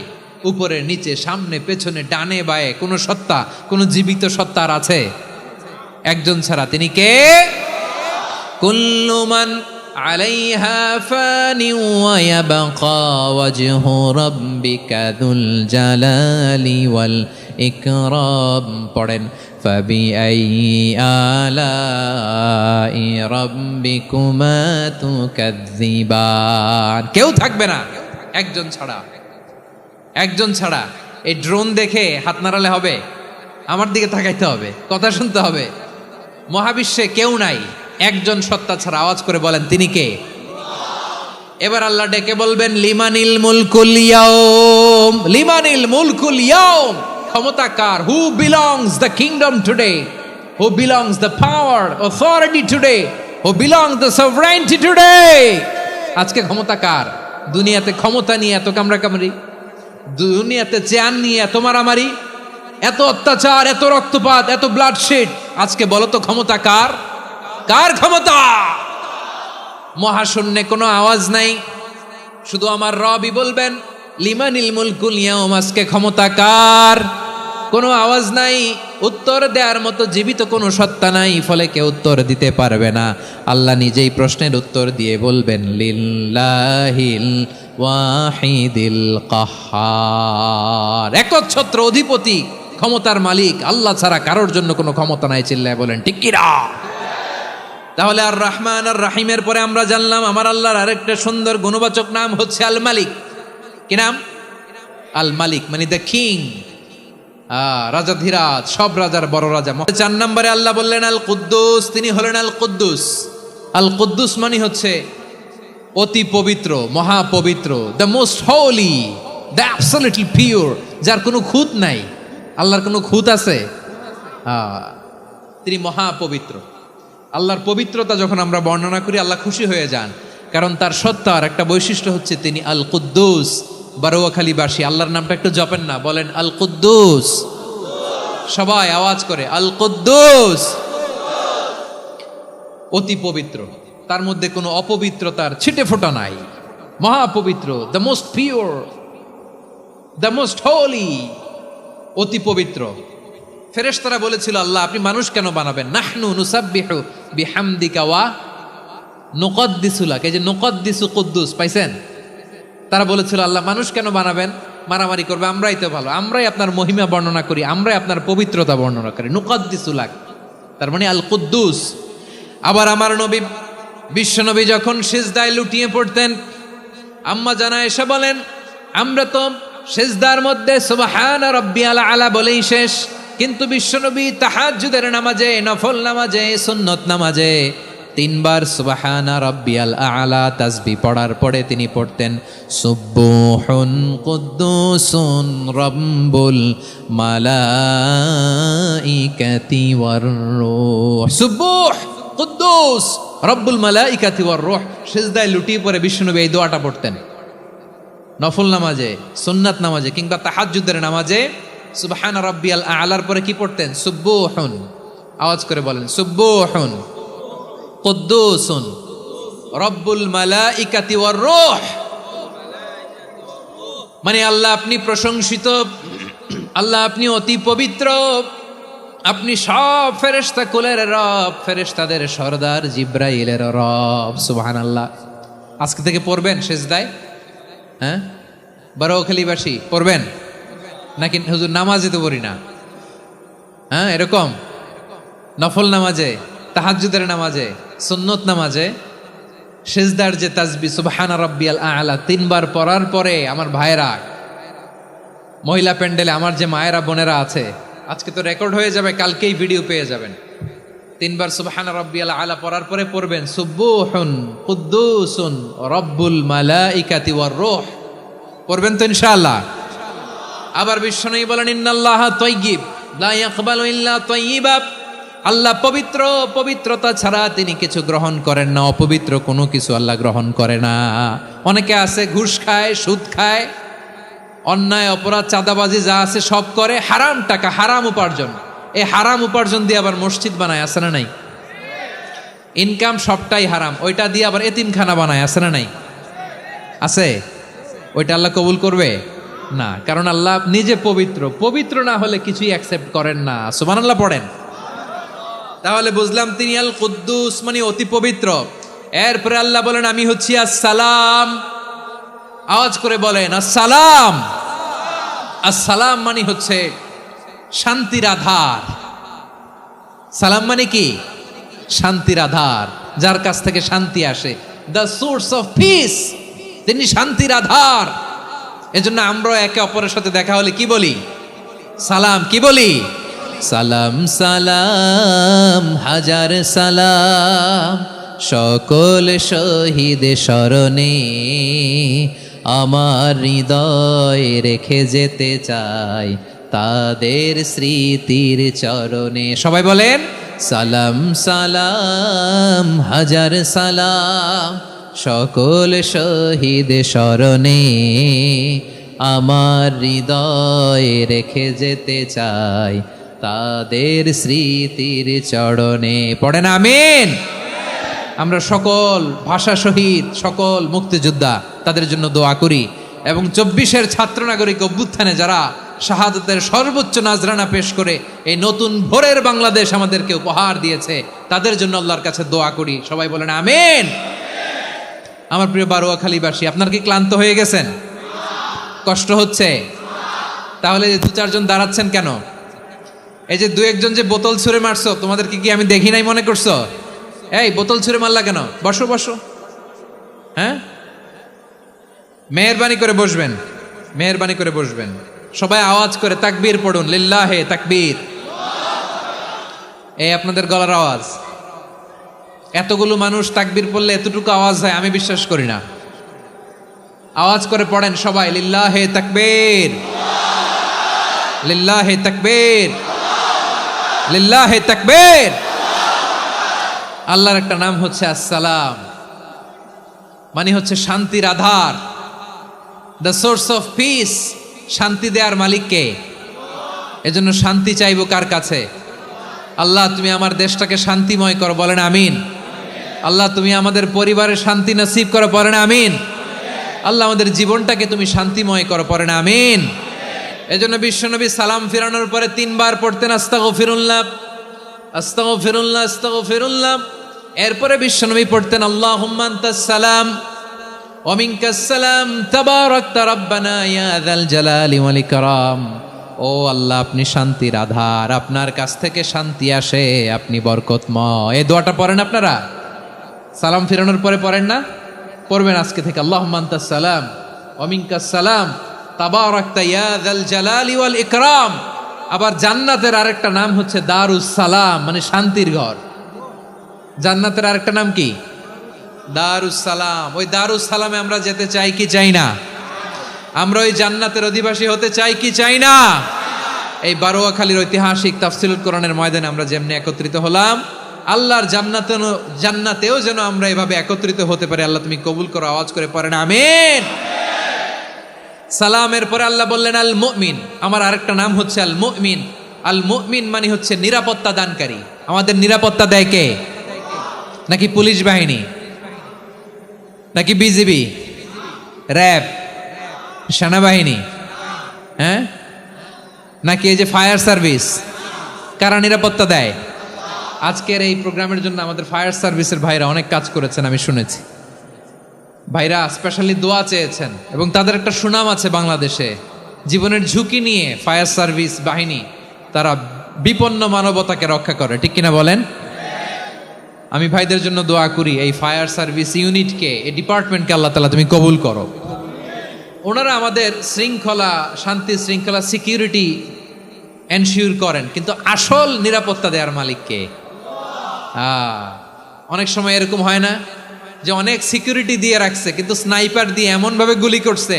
S2: উপরে নিচে, সামনে পেছনে, ডানে বায়ে কোনো সত্তা, কোনো জীবিত সত্তার আছে? একজন ছাড়া, তিনি কে? কুল্লু মান আলাইহা ফানি ওয়া ইয়াবকা ওয়াজহু রাব্বিকা যুল জালালি ওয়াল ইকরাম। পড়েন, ফাবিআইয়ি আলাই রাব্বিকুমা তুকাযযিবান। কেউ থাকবে না একজন ছাড়া, একজন ছাড়া। এই ড্রোন দেখে হাত নাড়ালে হবে? আমার দিকে তাকাইতে হবে, কথা শুনতে হবে। মহাবিশ্বে কেউ নাই, একজন সত্তা ছাড়া। আওয়াজ করে বলেন, তিনি কে? এবার আল্লাহ ডেকে বলবেন, লিমানিল মুলকুল ইয়াউম, লিমানিল মুলকুল ইয়াউম। ক্ষমতা কার? Who belongs the kingdom today, who belongs the power authority today, who belongs the sovereignty today. আজকে ক্ষমতা কার? দুনিয়াতে ক্ষমতা নিয়ে এত কামড়াকামড়ি, দুনিয়াতে চেয়ার নিয়ে এত মারামারি, এত অত্যাচার, এত রক্তপাত, এত ব্লাডশেড, আজকে বলো তো ক্ষমতা কার? কার ক্ষমতা? মহাশূন্যে কোনো আওয়াজ নাই, শুধু আমার রবই বলবেন, লিমানিল মুলকুল ইয়াউম। আজকে ক্ষমতা কার? কোনো আওয়াজ নাই, উত্তর দেওয়ার মতো জীবিত কোনো সত্তা নাই, ফলে কেউ উত্তর দিতে পারবে না। আল্লাহ নিজেই প্রশ্নের উত্তর দিয়ে বলবেন, লিল্লাহিল ওয়াহিদিল কাহ্হার। একচ্ছত্র অধিপতি, ক্ষমতার মালিক আল্লাহ ছাড়া কারোর জন্য কোনো ক্ষমতা নাই। চিল্লায় বলেন ঠিক কিনা? তাহলে আর রহমান আর রাহিমের পরে আমরা জানলাম আমার আল্লাহর আরেকটা সুন্দর গুণবাচক নাম হচ্ছে আল মালিক। কি নাম? আল মালিক, মানে দ্য কিং, রাজাধিরাজ, সব রাজার বড় রাজা। 4 নম্বরে আল্লাহ বললেন আল কুদ্দুস, তিনি হলেন আল কুদ্দুস। আল কুদ্দুস মানে হচ্ছে অতি পবিত্র, মহাপবিত্র, the most holy, the absolutely pure, যার কোনো খুঁত নাই। আল্লাহর কোনো খুঁত আছে? তিনি মহাপবিত্র। আল্লাহর পবিত্রতা যখন আমরা বর্ণনা করি, আল্লাহ খুশি হয়ে যান, কারণ তার সত্তার একটা বৈশিষ্ট্য হচ্ছে তিনি আল কুদ্দুস। বারোয়াখালীবাসী আল্লাহর নামটা একটু জপেন না, বলেন আল কুদ্দুস। সবাই আওয়াজ করে আল কুদ্দুস। অতি পবিত্র, তার মধ্যে কোনো অপবিত্রতার ছিটে ফোঁটা নাই। মহাপবিত্র, the most pure, the most holy, অতি পবিত্র। ফেরেশতারা বলেছিল, আল্লাহ আপনি মানুষ কেন বানাবেন? নাহনু নুসাব্বিহু বিহামদিকা ওয়া নুকদ্দিসু লাক। এই যে নুকদ্দিসু কুদ্দুস পাইছেন? তারা বলেছিল, আল্লাহ মানুষ কেন বানাবেন? মারামারি করবে, আমরাই তো ভালো, আমরাই আপনার মহিমা বর্ণনা করি, আমরাই আপনার পবিত্রতা বর্ণনা করি, নুকাদ্দিসুলাক, তার মানে আল কুদ্দুস। আবার আমার নবী বিশ্বনবী যখন সিজদায় লুটিয়ে পড়তেন, আম্মা জানা এসে বলেন আমরা তো সিজদার মধ্যে সুবহান রাব্বিয়াল আলা বলেই শেষ, কিন্তু বিশ্বনবী তাহাজ্জুদের নামাজে, নফল নামাজে, সুন্নত নামাজে তিনবার সুবহানা রাব্বিয়াল আলা তাসবিহ পড়ার পরে তিনি পড়তেন সুবহুন কুদ্দুসুন রাব্বুল মালাইকাতি ওয়ার রূহ। সুবহ কুদ্দুস রব্বুল মালাইকাতি ওয়ার রূহ। সিজদায় লুটিয়ে পড়ে বিশ্বনবী এই দোয়াটা পড়তেন নফল নামাজে, সুন্নাত নামাজে কিংবা তাহাজ্জুদের নামাজে। সুবহান রাব্বিয়াল আলার পরে কি পড়তেন? সুবহুন, আওয়াজ করে বলেন সুবহুন কুদ্দুসুন রব্বুল মালাইকাতি ওয়ার রূহ। মানে আল্লাহ আপনি প্রশংসিত, আল্লাহ আপনি অতি পবিত্র, আপনি সব ফেরেশতা কুলের রব, ফেরেশতাদের সরদার জিব্রাইলের রব। সুবহানাল্লাহ। আজকে থেকে পড়বেন সিজদায়? হ্যাঁ, বারোখালীবাসী পড়বেন নাকি? হুজুর নামাজে তো পড়ি না। হ্যাঁ, এরকম নফল নামাজে, তাহাজ্জুদের নামাজে, সুন্নত নামাজে সিজদার যে তাসবিহ সুবহান রাব্বিয়াল আলা তিনবার পড়ার পরে আমার ভাইরা, মহিলা প্যান্ডেলে আমার যে মায়েরা বোনেরা আছে, আজকে তো রেকর্ড হয়ে যাবে, কালকেই ভিডিও পেয়ে যাবেন। তিনবার সুবহান রাব্বিয়াল আলা পড়ার পরে পড়বেন সুবহুন কুদ্দুসুন রব্বুল মালাইকাতি ওয়ার রূহ। পড়বেন তো ইনশাআল্লাহ? আবার বিশ্বনবী বলেন ইন্নাল্লাহা তাইয়্যিব লা ইয়াকবালু ইল্লা তাইয়্যিবা। আল্লাহ পবিত্র, পবিত্রতা ছাড়া তিনি কিছু গ্রহণ করেন না, অপবিত্র কোনো কিছু আল্লাহ গ্রহণ করে না। অনেকে আছে ঘুষ খায়, সুদ খায়, অন্যায় অপরাধ চাঁদাবাজি যা আছে সব করে, হারাম টাকা, হারাম উপার্জন। এই হারাম উপার্জন দিয়ে আবার মসজিদ বানায়, আছে না নাই? ইনকাম সবটাই হারাম, ওইটা দিয়ে আবার এতিমখানা বানায়, আছে না নাই? আছে। ওইটা আল্লাহ কবুল করবে না, কারণ আল্লাহ নিজে পবিত্র, পবিত্র না হলে কিছুই অ্যাকসেপ্ট করেন না। সুবহানাল্লাহ পড়েন। তাহলে বুঝলাম তিনি আল কুদ্দুস মানে অতি পবিত্র। এরপরে আল্লাহ বলেন আমি হচ্ছি আসসালাম। আওয়াজ করে বলেন আসসালাম। আসসালাম মানে হচ্ছে শান্তির আধার। সালাম মানে কি? শান্তির আধার, যার কাছ থেকে শান্তি আসে। দ্য সোর্স অফ পিস, তিনি শান্তির আধার। এজন্য আমরা একে অপরের সাথে দেখা হলে কি বলি? সালাম। কি বলি? সালাম সালাম হাজার সালাম, সকল শহীদ স্মরণে আমার হৃদয় রেখে যেতে চাই তাদের স্মৃতির চরণে। সবাই বলেন সালাম সালাম হাজার সালাম, সকল শহীদ স্মরণে আমার হৃদয় রেখে যেতে চাই তাদের স্মৃতির চরণে। পড়েন আমিন। আমরা সকল ভাষা শহীদ, সকল মুক্তিযোদ্ধা তাদের জন্য দোয়া করি, এবং 24-এর ছাত্র নাগরিক অভ্যুত্থানে যারা শাহাদাতের সর্বোচ্চ নাজরানা পেশ করে এই নতুন ভোরের বাংলাদেশ আমাদেরকে উপহার দিয়েছে, তাদের জন্য আল্লাহর কাছে দোয়া করি। সবাই বলেন আমিন। আমার প্রিয় বারোয়াখালীবাসী, আপনার কি ক্লান্ত হয়ে গেছেন? কষ্ট হচ্ছে? তাহলে 2-4 জন দাঁড়াচ্ছেন কেন? এই যে 2-1 জন যে বোতল ছুঁড়ে মারছো, তোমাদেরকে কি আমি দেখি নাই মনে করছো? এই বোতল ছুঁড়ে মারলা কেন? বসো বসো। হ্যাঁ, মেহেরবানি করে বসবেন, মেহেরবানি করে বসবেন। সবাই আওয়াজ করে তাকবীর পড়ুন, লিল্লাহে তাকবীর। এই আপনাদের গলার আওয়াজ। এতগুলো মানুষ তাকবীর পড়লে এতটুকু আওয়াজ হয় আমি বিশ্বাস করি না। আওয়াজ করে পড়েন সবাই, লিল্লাহে তাকবীর, লিল্লাহে তাকবীর, লিল্লাহে তাকবীর। আল্লাহর একটা নাম হচ্ছে আসসালাম, মানে হচ্ছে শান্তির আধার, দ্য সোর্স অফ পিস। শান্তি দেওয়ার মালিক কে? এজন্য শান্তি চাইবো কার কাছে? আল্লাহ তুমি আমার দেশটাকে শান্তিময় করো, বলেন আমিন। আল্লাহ তুমি আমাদের পরিবারের শান্তি নসিব করো, পড়েন আমিন। আল্লাহ আমাদের জীবনটাকে তুমি শান্তিময় করো, পড়েন আমিন। এজন্য বিশ্বনবী সালাম ফিরানোর পরে 3 বার পড়তেন আস্তাগফিরুল্লাহ, আস্তাগফিরুল্লাহ, আস্তাগফিরুল্লাহ। এরপরে বিশ্বনবী পড়তেন আল্লাহুম্মা আনতাস সালাম ওয়া মিনকাস সালাম তাবারাকতা রাব্বানা ইয়া যাল জালালি ওয়াল ইকরাম। ও আল্লাহ, আপনি শান্তির আধার, আপনার কাছ থেকে শান্তি আসে, আপনি বরকতময়। এই দোয়াটা পড়েন আপনারা? সালাম ফিরানোর পরে পড়েন না? পড়বেন আজকে থেকে। আল্লাহুম্মা আনতাস সালাম ওয়া মিনকাস সালাম তাবারাকতা ইয়া যাল জালালি ওয়াল ইকরাম। আবার জান্নাতের আরেকটা নাম হচ্ছে দারুস সালাম, মানে শান্তির ঘর। জান্নাতের আরেকটা নাম কি? দারুস সালাম। ওই দারুস সালামে আমরা যেতে চাই কি চাই না? আমরা ওই জান্নাতের অধিবাসী হতে চাই কি চাই না? এই বারোয়াখালীর ঐতিহাসিক তাফসীরুল কোরআনের ময়দানে আমরা যেমনি একত্রিত হলাম, আল্লাহর জান্নাতেও যেন আমরা এভাবে একত্রিত হতে পারি। আল্লাহ তুমি কবুল করো। আওয়াজ করে পড়েন আমিন। সালামের পরে আল্লাহ বললেন আল মুমিন। আমার আরেকটা নাম হচ্ছে আল মুমিন। আল মুমিন মানে হচ্ছে নিরাপত্তা দানকারী। আমাদের নিরাপত্তা দেয় কে? নাকি পুলিশ বাহিনী, নাকি বিজিবি, র্যাব, সেনাবাহিনী, হ্যাঁ, নাকি এই যে ফায়ার সার্ভিস? কারা নিরাপত্তা দেয়? আজকের এই প্রোগ্রামের জন্য আমাদের ফায়ার সার্ভিসের ভাইরা অনেক কাজ করেছেন, আমি শুনেছি। ভাইরা স্পেশালি দোয়া চেয়েছেন এবং তাদের একটা সুনাম আছে বাংলাদেশে। জীবনের ঝুঁকি নিয়ে ফায়ার সার্ভিস বাহিনী তারা বিপন্ন মানবতাকে রক্ষা করে, ঠিক কিনা বলেন? আমি ভাইদের জন্য দোয়া করি, এই ফায়ার সার্ভিস ইউনিটকে, এই ডিপার্টমেন্টকে আল্লাহ তাআলা তুমি কবুল করো। ওনারা আমাদের শৃঙ্খলা, শান্তি শৃঙ্খলা, সিকিউরিটি এনশিওর করেন, কিন্তু আসল নিরাপত্তা দেওয়ার মালিককে। অনেক সময় এরকম হয় না যে অনেক সিকিউরিটি দিয়ে রাখছে, কিন্তু স্নাইপার দিয়ে এমন ভাবে গুলি করছে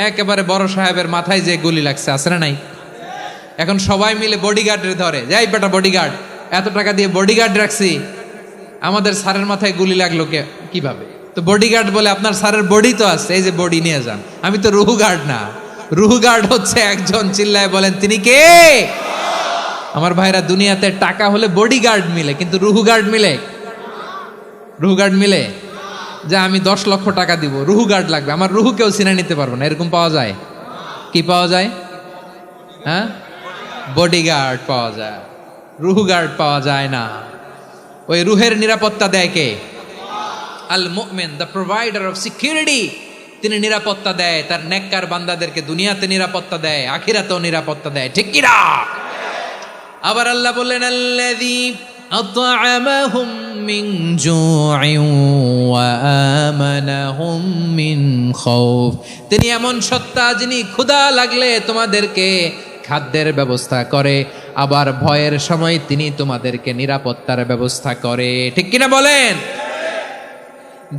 S2: একেবারে বড় সাহেবের মাথায় যে গুলি লাগছে, আছে না নাই? এখন সবাই মিলে বডিগার্ডের ধরে, যাই বেটা বডিগার্ড, এত টাকা দিয়ে বডিগার্ড রাখছি, আমাদের স্যারের মাথায় গুলি লাগলো কিভাবে? তো বডিগার্ড বলে আপনার স্যারের বডি তো আছে, এই যে বডি নিয়ে যান। আমি তো রুহু গার্ড না, রুহু গার্ড হচ্ছে একজন। চিল্লায় বলেন তিনি কে? আমার ভাইরা, দুনিয়াতে টাকা হলে বডিগার্ড মিলে, কিন্তু রুহু গার্ড মিলে? রুহু গার্ড মিলে? যে আমি 10 লক্ষ টাকা দিব, রুহু গার্ড লাগবে, আমার রুহু কেউ চিনে নিতে পারবো না, এরকম পাওয়া যায়? কি পাওয়া যায়? হ্যাঁ, বডিগার্ড পাওয়া যায়, রুহু গার্ড পাওয়া যায় না। ওই রুহের নিরাপত্তা দেয় কে? আল মুমিন, দ্য প্রোভাইডার অফ সিকিউরিটি। তিনি নিরাপত্তা দেয় তার নেককার বান্দাদেরকে, দুনিয়াতে নিরাপত্তা দেয়, আখিরাতেও নিরাপত্তা দেয়, ঠিক কি না? আবার আল্লাহ বললেন আল্লাযী আত'আমাহুম মিন জু'ইন ওয়া আমানাহুম মিন খাউফ। তিনি এমন সত্তা যিনি ক্ষুধা লাগলে তোমাদেরকে খাদ্যের ব্যবস্থা করে, আবার ভয়ের সময় তিনি তোমাদেরকে নিরাপত্তার ব্যবস্থা করে, ঠিক কিনা বলেন?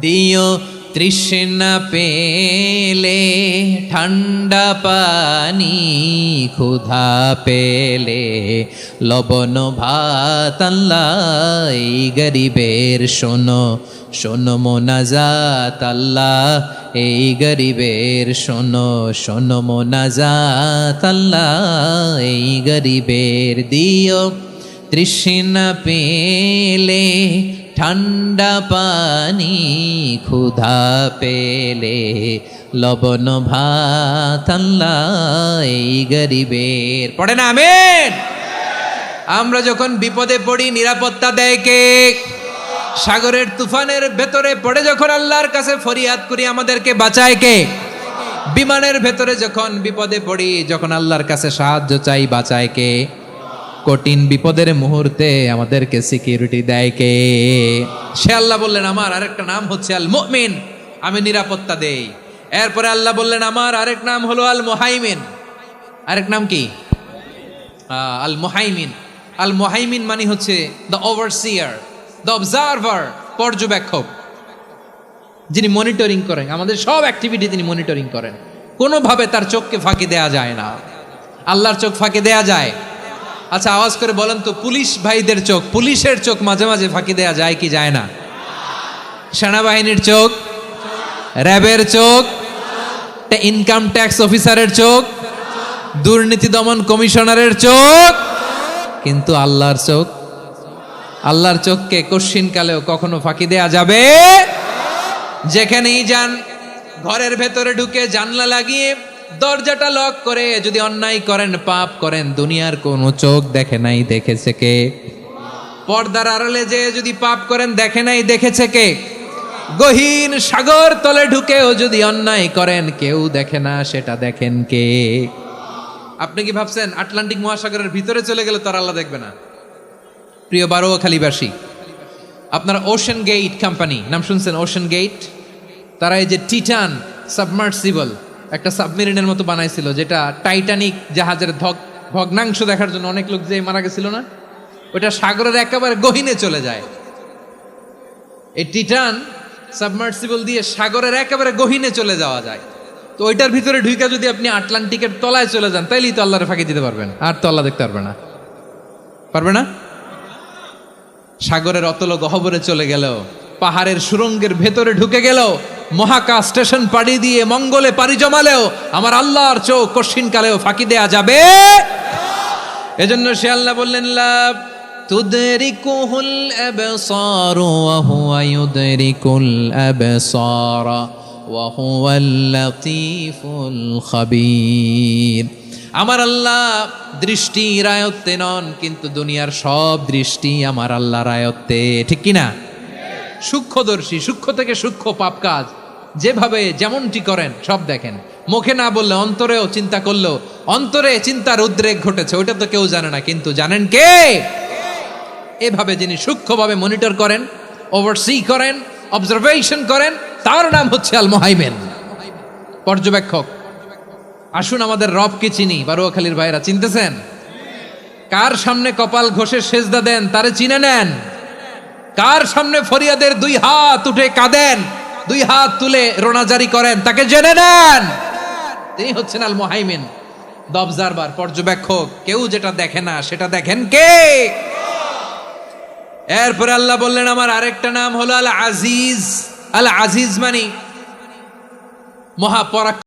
S2: দিও তৃষ্ণা পেলে ঠান্ডা পানি, ক্ষুধা পেলে লবণ ভাত, আল্লাহ এই গরিবের শোনো শোনো মোনাজাত, আল্লাহ এই গরিবের শোনো শোনো মোনাজাত, আল্লাহ এই গরিবের। দিও তৃষ্ণা পেলে ঠান্ডা পানি, ক্ষুধা পেলে লবণ ভাত, আল্লাহ এই গরিবের। পড়ে না আমিন? আমরা যখন বিপদে পড়ি নিরাপত্তা দেয় কে? সাগরের তুফানের ভেতরে পড়ে যখন আল্লাহর কাছে ফরিয়াদ করি আমাদেরকে বাঁচায় কে? বিমানের ভেতরে যখন বিপদে পড়ি, যখন আল্লাহর কাছে সাহায্য চাই, বাঁচায় কে? কঠিন বিপদের মুহূর্তে আমাদেরকে সিকিউরিটি দেয় কে? সে আল্লাহ বললেন আমার আরেকটা নাম হচ্ছে আল মুমিন, আমি নিরাপত্তা দেই। এরপরে আল্লাহ বললেন আমার আরেক নাম হলো আল মুহাইমিন। আরেক নাম কি? আল মুহাইমিন। আল মুহাইমিন মানে হচ্ছে দ্য ওভারসিয়ার, দ্য অবজারভার, পর্যবেক্ষক, যিনি মনিটরিং করেন আমাদের সব অ্যাক্টিভিটি, তিনি মনিটরিং করেন। কোনোভাবে তার চোখকে ফাঁকি দেয়া যায় না। আল্লাহর চোখ ফাঁকি দেয়া যায়? আচ্ছা আওয়াজ করে বলেন তো, পুলিশ ভাইদের চোখ, পুলিশের চোখ মাঝে মাঝে ফাঁকি দেয়া যায় কি যায় না? সেনাবাহিনীর চোখ, র্যাবের চোখ, ইনকাম ট্যাক্স অফিসারের চোখ, দুর্নীতি দমন কমিশনারের চোখ, কিন্তু আল্লাহর চোখ? আল্লাহর চোখকে কশ্চিনকালেও কখনো ফাঁকি দেয়া যাবে? যেখানেই যান, ঘরের ভেতরে ঢুকে জানলা লাগিয়ে দরজাটা লক করে যদি অন্যায় করেন, পাপ করেন, দুনিয়ার কোনো চোখ দেখে নাই, দেখেছে কে? পর্দার আড়ালে যে যদি পাপ করেন, দেখে নাই, দেখেছে কে? গহীন সাগর তলে ঢুকেও যদি অন্যায় করেন কেউ দেখে না, সেটা দেখেন কে? আপনি কি ভাবছেন আটলান্টিক মহাসাগরের ভিতরে চলে গেলে তার আল্লাহ দেখবে না? প্রিয় বারোয়াখালীবাসী, আপনারা ওশেন গেট কোম্পানি নাম শুনছেন? ওশেন গেট, তারা এই যে টিটান সাবমার্সিবল একটা সাবমেরিনের মতো বানাইছিল, যেটা টাইটানিক জাহাজের ভগ্নাংশ দেখার জন্য অনেক লোক যে মারা গেছিল না, ওটা সাগরের একেবারে গহীনে চলে যায়। এই টিটান সাবমার্সিবল দিয়ে সাগরের একেবারে গহীনে চলে যাওয়া যায়। তো ওইটার ভিতরে ঢুকে যদি আপনি আটলান্টিকের তলায় চলে যান, তাইলেই তো আল্লাহরে ফাঁকি দিতে পারবেন, আর তো আল্লাহ দেখতে পারবে না। পারবে না? সাগরের অতল গহ্বরে চলে গেল, পাহাড়ের সুরঙ্গের ভেতরে ঢুকে গেল, মহাকাশ স্টেশন পাড়ি দিয়ে মঙ্গলে পাড়ি জমালেও আমার আল্লাহর চোখ কঠিন কালেও ফাঁকি দেয়া যাবে। এজন্য সে আল্লাহ বললেন, লা তুদরিকুহুল আবসার ওয়া হুয়া ইউদরিকুল আবসার ওয়া হুয়াল লাতীফুল খাবীর। আমার আল্লাহ দৃষ্টির আয়ত্তে নন, কিন্তু দুনিয়ার সব দৃষ্টি আমার আল্লাহর আয়ত্তে, ঠিক কিনা? সূক্ষ্মদর্শী, সূক্ষ্ম থেকে সূক্ষ্ম পাপ কাজ যেভাবে যেমনটি করেন সব দেখেন। মুখে না বললে অন্তরেও চিন্তা করলেও অন্তরে চিন্তার উদ্রেক ঘটেছে, ওইটা তো কেউ জানে না, কিন্তু জানেন কে? এভাবে যিনি সূক্ষ্মভাবে মনিটর করেন, ওভারসি করেন, অবজারভেশন করেন, তার নাম হচ্ছে আল মুহাইমিন, পর্যবেক্ষক। আসুন আমাদের রবকে চিনি। বারোয়াখালীর ভাইরা চিনতেছেন? কার সামনে কপাল ঘষে সেজদা দেন তারে চিনে নেন। কার সামনে ফরিয়াদের দুই হাত উঠে কাঁদেন, দুই হাত তুলে রোনাজারি করেন, তাকে জেনে নেন। তিনি হচ্ছেন আল মুহাইমিন, দ্য অবজারভার, পর্যবেক্ষক। কেউ যেটা দেখে না সেটা দেখেন কে? এরপরে আল্লাহ বললেন আমার আরেকটা নাম হলো আল আজিজ। আল আজিজ মানে মহাপরাক্রমশালী।